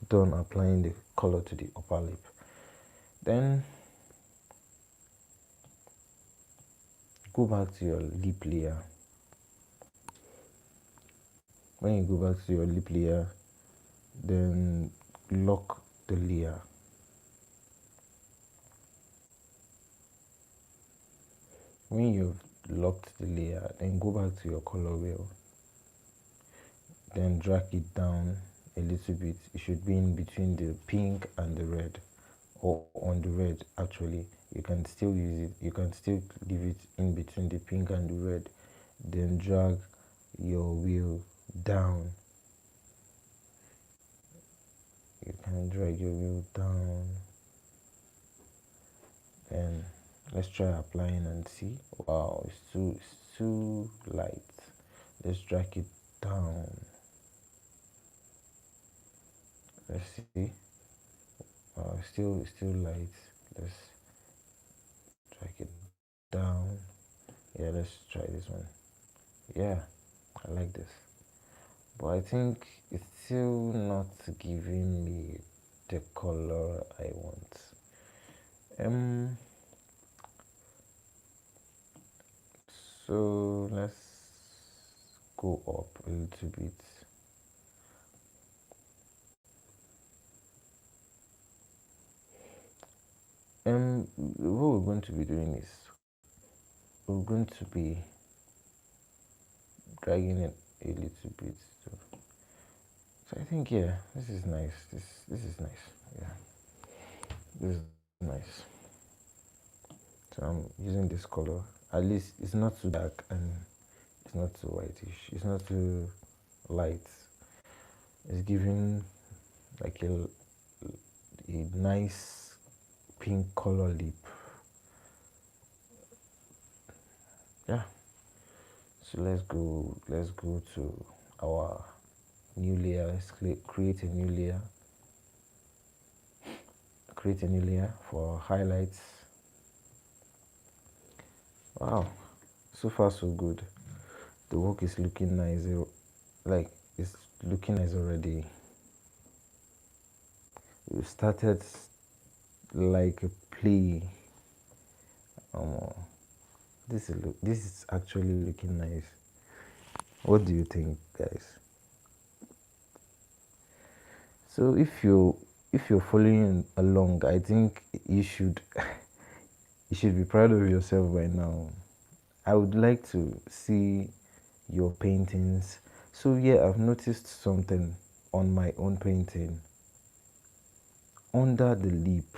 done applying the color to the upper lip, then go back to your lip layer. When you go back to your lip layer, then lock the layer. When you've locked the layer, then go back to your color wheel, then drag it down a little bit. It should be in between the pink and the red, or on the red. Actually, you can still use it, you can still leave it in between the pink and the red. Then drag your wheel down. You can drag your wheel down and let's try applying and see. Wow, it's too light. Let's drag it down. Let's see. Still light. Let's drag it down. Yeah, let's try this one. Yeah, I like this, but I think it's still not giving me the color I want. So let's go up a little bit. What we're going to be doing is we're going to be dragging it a little bit too. So I think, yeah, this is nice. This is nice. Yeah, this is nice. So I'm using this color. At least it's not too dark and it's not too whitish. It's not too light. It's giving like a nice pink color lip. Yeah. So let's go to our new layer. Let's create a new layer. Create a new layer for highlights. Wow, so far so good. The work is looking nice. Like, it's looking nice already. We started like a play. This is actually looking nice. What do you think, guys? So if you're following along, I think you should you should be proud of yourself by now. I would like to see your paintings. So yeah, I've noticed something on my own painting. Under the lip,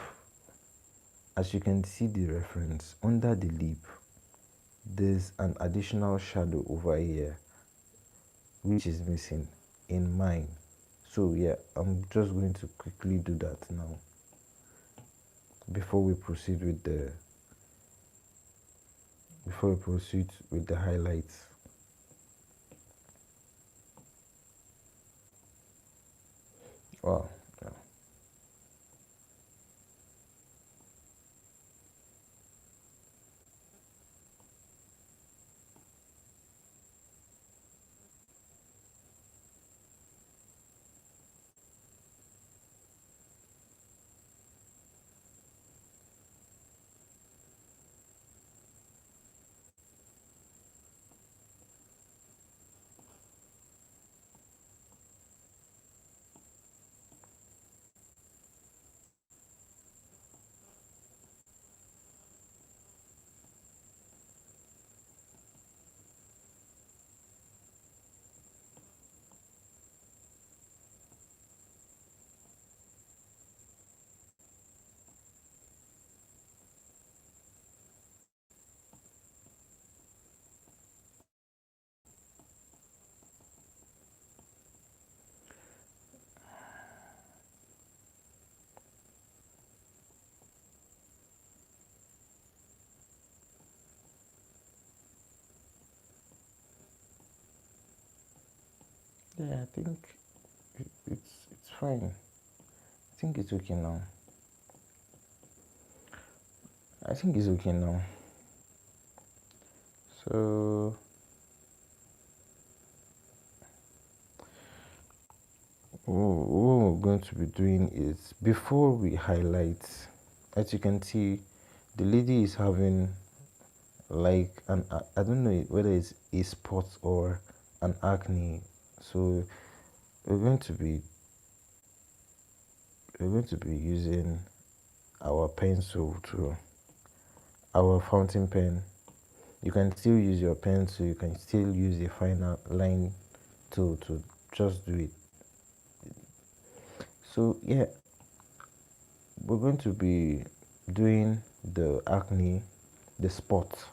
as you can see the reference, under the lip, there's an additional shadow over here which is missing in mine. So yeah, I'm just going to quickly do that now before we proceed with the highlights. Wow. Yeah. Yeah, I think it's fine. I think it's okay now. I think it's okay now. So what we're going to be doing is, before we highlight, as you can see, the lady is having like an I don't know whether it's a spot or an acne. So we're going to be using our pencil to our fountain pen. You can still use your pencil, you can still use a finer line to just do it. So yeah, we're going to be doing the acne, the spot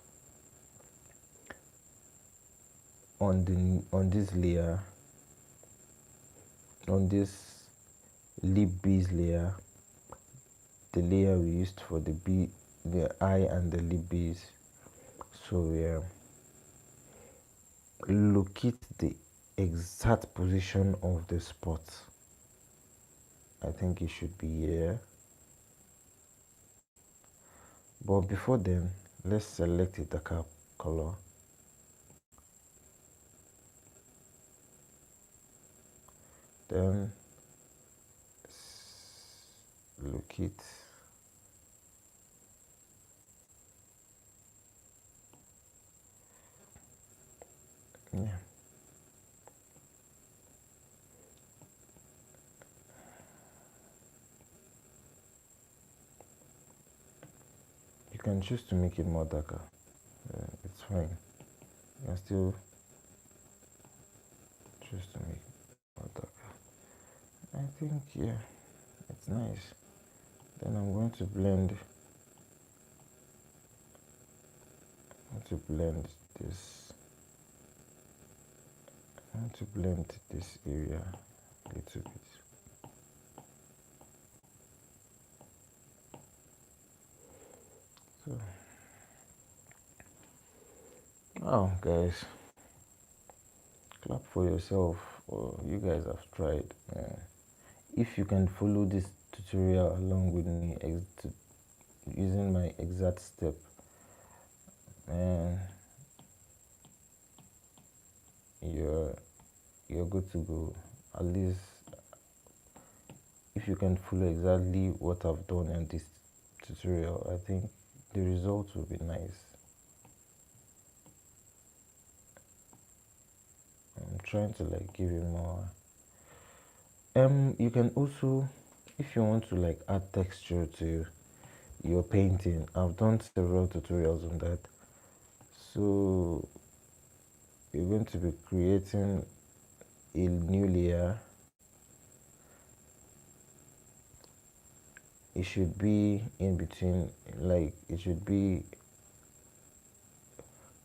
on this layer, on this lip base layer, the layer we used for the the eye and the lip base. So yeah, locate the exact position of the spot. I think it should be here, but before then, let's select a darker color. Then locate. Yeah, you can choose to make it more darker. It's fine. You can still choose to make it more darker. I think yeah, it's nice. Then I'm going to blend. This. I want to blend this area a little bit. So, oh guys, clap for yourself. Oh, you guys have tried. If you can follow this tutorial along with me, using my exact step, man, you're good to go. At least if you can follow exactly what I've done in this tutorial, I think the results will be nice. I'm trying to like give you more. You can also, if you want to like add texture to your painting, I've done several tutorials on that. So you're going to be creating a new layer. It should be in between, like it should be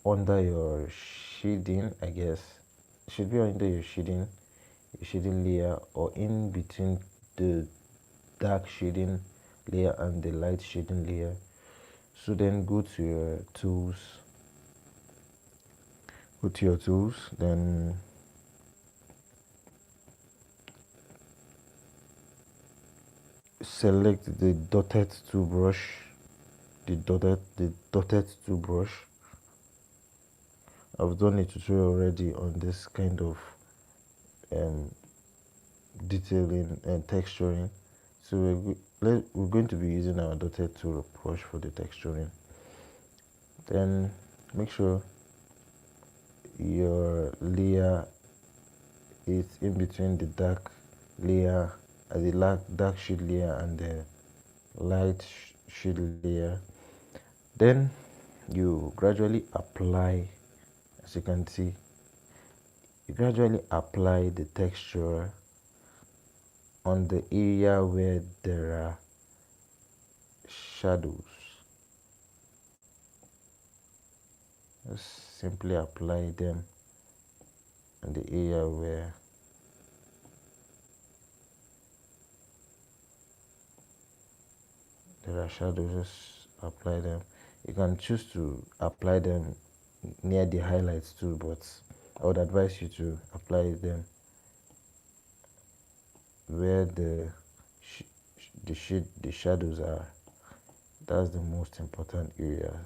under your shading, I guess. It should be under your shading layer, or in between the dark shading layer and the light shading layer. So then go to your tools, then select the dotted tool brush, the dotted tool brush. I've done a tutorial already on this kind of detailing and texturing. So we're going to be using our dotted tool brush for the texturing. Then make sure your layer is in between the dark layer, the dark shade layer and the light shade layer. Then you gradually apply, as you can see, you gradually apply the texture on the area where there are shadows. Just simply apply them on the area where there are shadows. Just apply them. You can choose to apply them near the highlights too, but I would advise you to apply them where the shadows are. That's the most important area.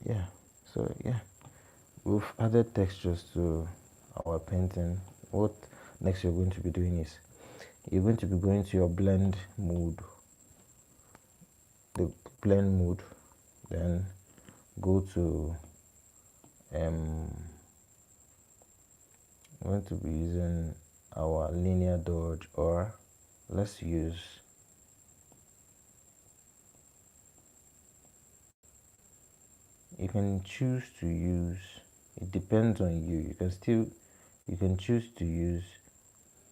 Yeah, so yeah, we've added textures to our painting. What next you're going to be doing is you're going to be going to your blend mode, then go to I'm going to be using our linear dodge, or let's use you can choose to use, it depends on you. You can choose to use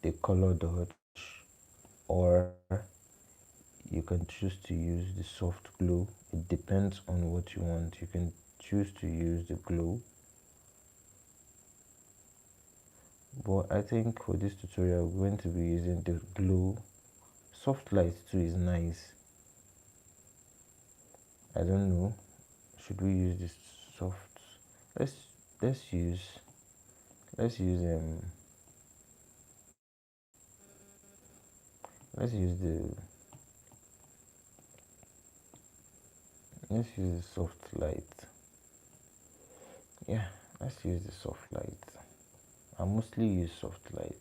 the color dodge, or you can choose to use the soft glow. It depends on what you want. You can choose to use the glow, but I think for this tutorial we're going to be using the glow. Soft light too is nice. I don't know, should we use this soft? let's let's use let's use let's use the let's use the soft light. Yeah, let's use the soft light. I mostly use soft light.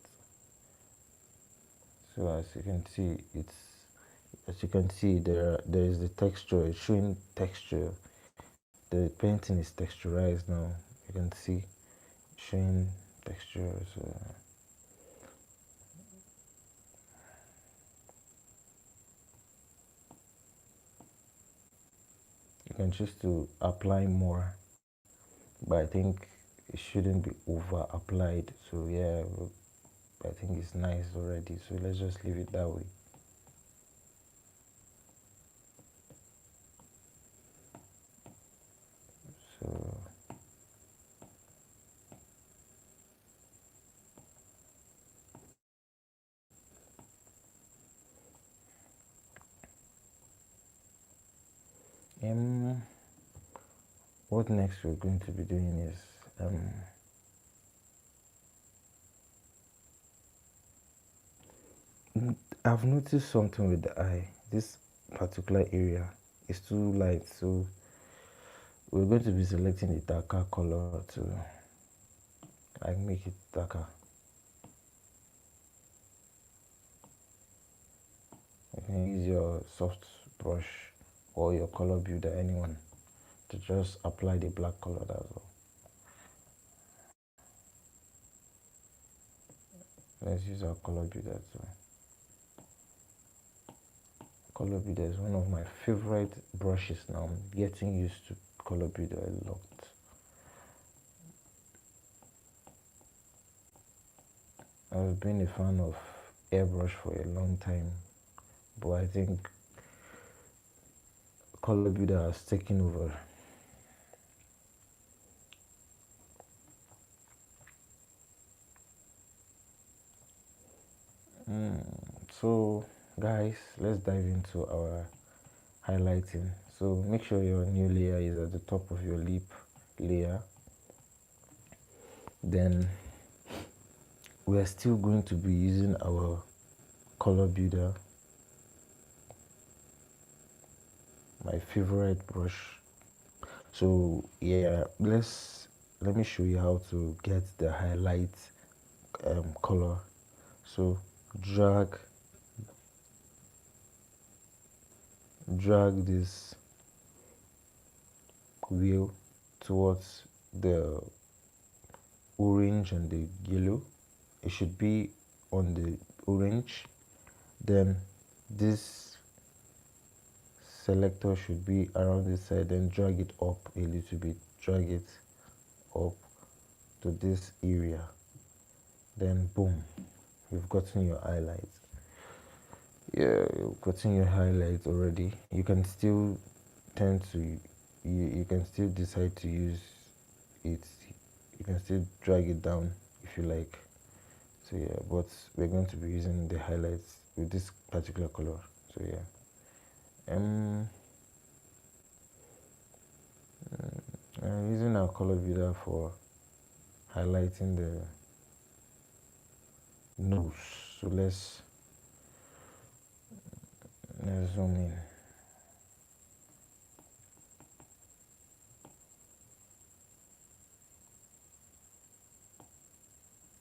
So as you can see, there is the texture. It's showing texture. The painting is texturized now. You can see showing texture. So you can choose to apply more, but I think it shouldn't be over applied. So yeah, I think it's nice already. So let's just leave it that way. So what next we're going to be doing is I've noticed something with the eye. This particular area is too light, so we're going to be selecting a darker color to like make it darker. You can use your soft brush or your color builder, anyone, to just apply the black color. That's all. Let's use our color builder too. Color builder is one of my favorite brushes now. I'm getting used to color builder a lot. I've been a fan of airbrush for a long time, but I think color builder has taken over. So guys, let's dive into our highlighting. So make sure your new layer is at the top of your lip layer. Then we are still going to be using our color builder, my favorite brush. So yeah, let me show you how to get the highlight color. So drag this wheel towards the orange and the yellow. It should be on the orange. Then this selector should be around this side. Then drag it up a little bit. Drag it up to this area. Then boom, you've gotten your highlight. Yeah, you've gotten your highlight already. You can still tend to you can still decide to use it. You can still drag it down if you like. So yeah, but we're going to be using the highlights with this particular color. So yeah, I'm using our color builder for highlighting the nose. So let's zoom in.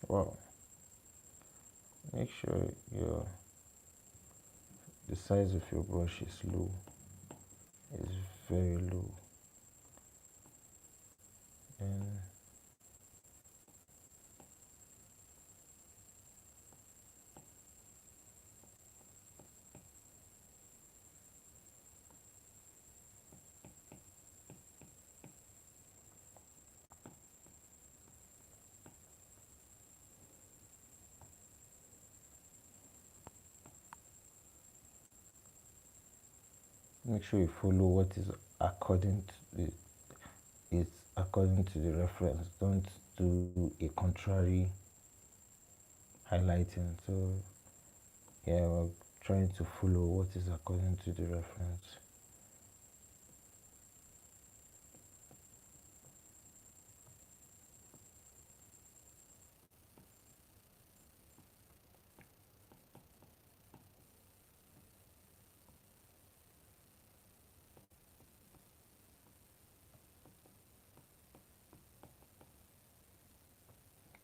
Wow, make sure the size of your brush is low, is very low. And make sure you follow what is according to the reference. Don't do a contrary highlighting. So yeah, we're trying to follow what is according to the reference.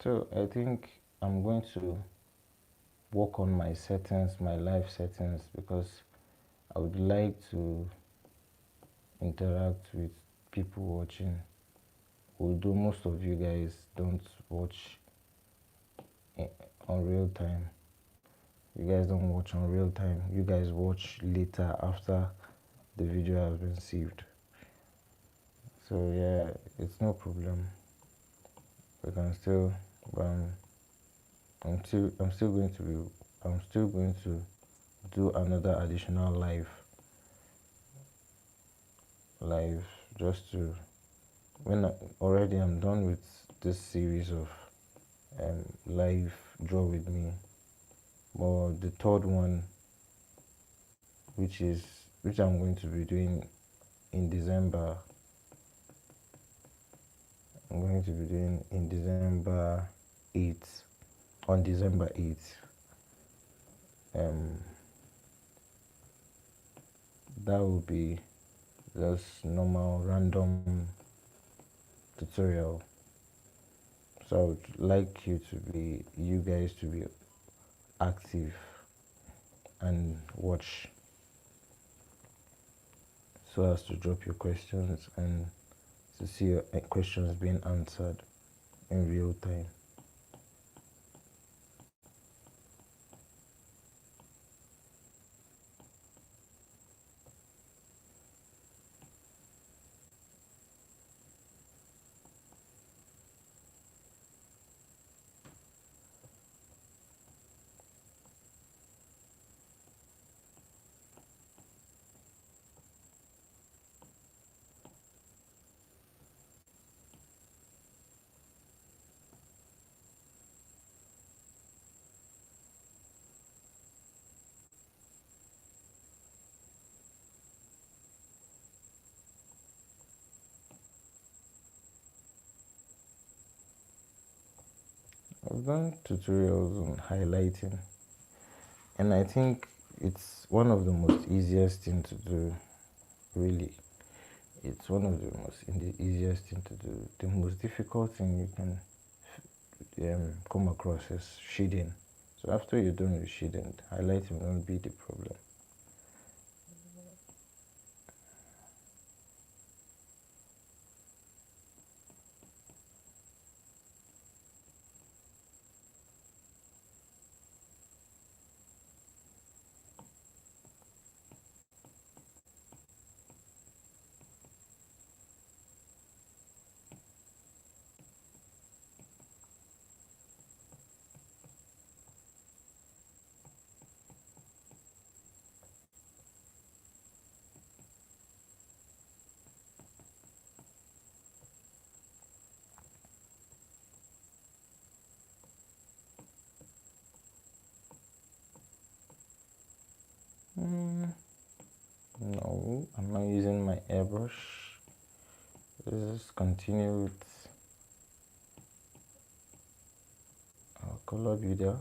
So I think I'm going to work on my settings, my live settings, because I would like to interact with people watching. Although most of you guys don't watch on real time. You guys don't watch on real time. You guys watch later after the video has been saved. So yeah, it's no problem. We can still I'm still going to do another additional live just to already I'm done with this series of live draw with me, but the third one, which I'm going to be doing in December, I'm going to be doing in December 8th, on December 8th. That will be just normal random tutorial. So I would like you guys to be active and watch, so as to drop your questions and to see your questions being answered in real time. I've done tutorials on highlighting, and I think it's one of the most easiest thing to do. Really, it's one of the easiest thing to do. The most difficult thing you can come across is shading. So after you're done with shading, highlighting won't be the problem. No, I'm not using my airbrush. Let's just continue with our color builder.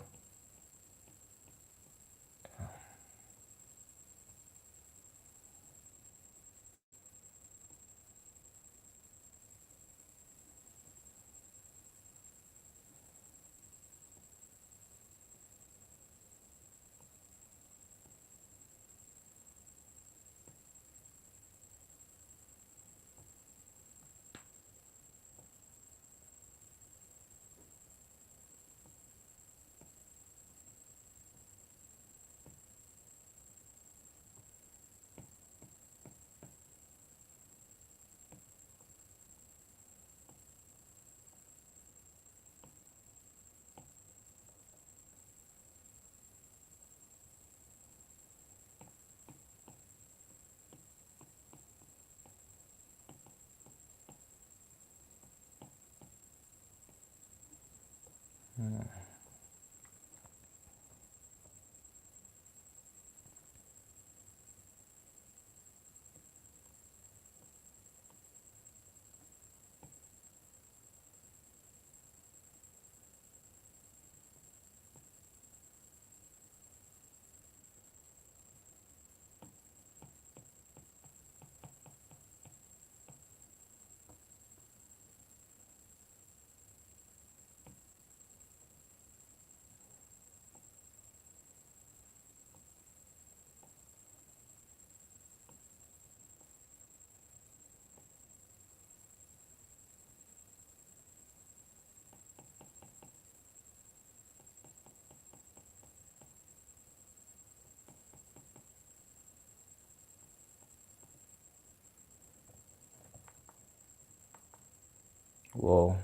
Well,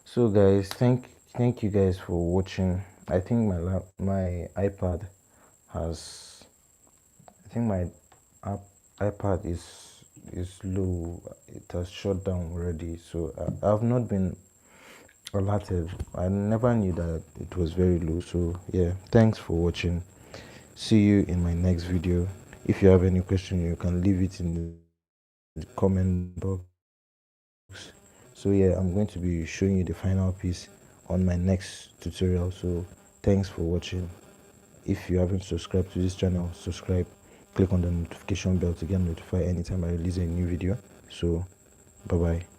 so guys, thank you guys for watching. I think my iPad has, I think my iPad is low. It has shut down already, so I've not been alerted. I never knew that it was very low. So yeah, thanks for watching. See you in my next video. If you have any question, you can leave it in the comment box. So yeah, I'm going to be showing you the final piece on my next tutorial. So thanks for watching. If you haven't subscribed to this channel, subscribe, click on the notification bell to get notified anytime I release a new video. So bye bye.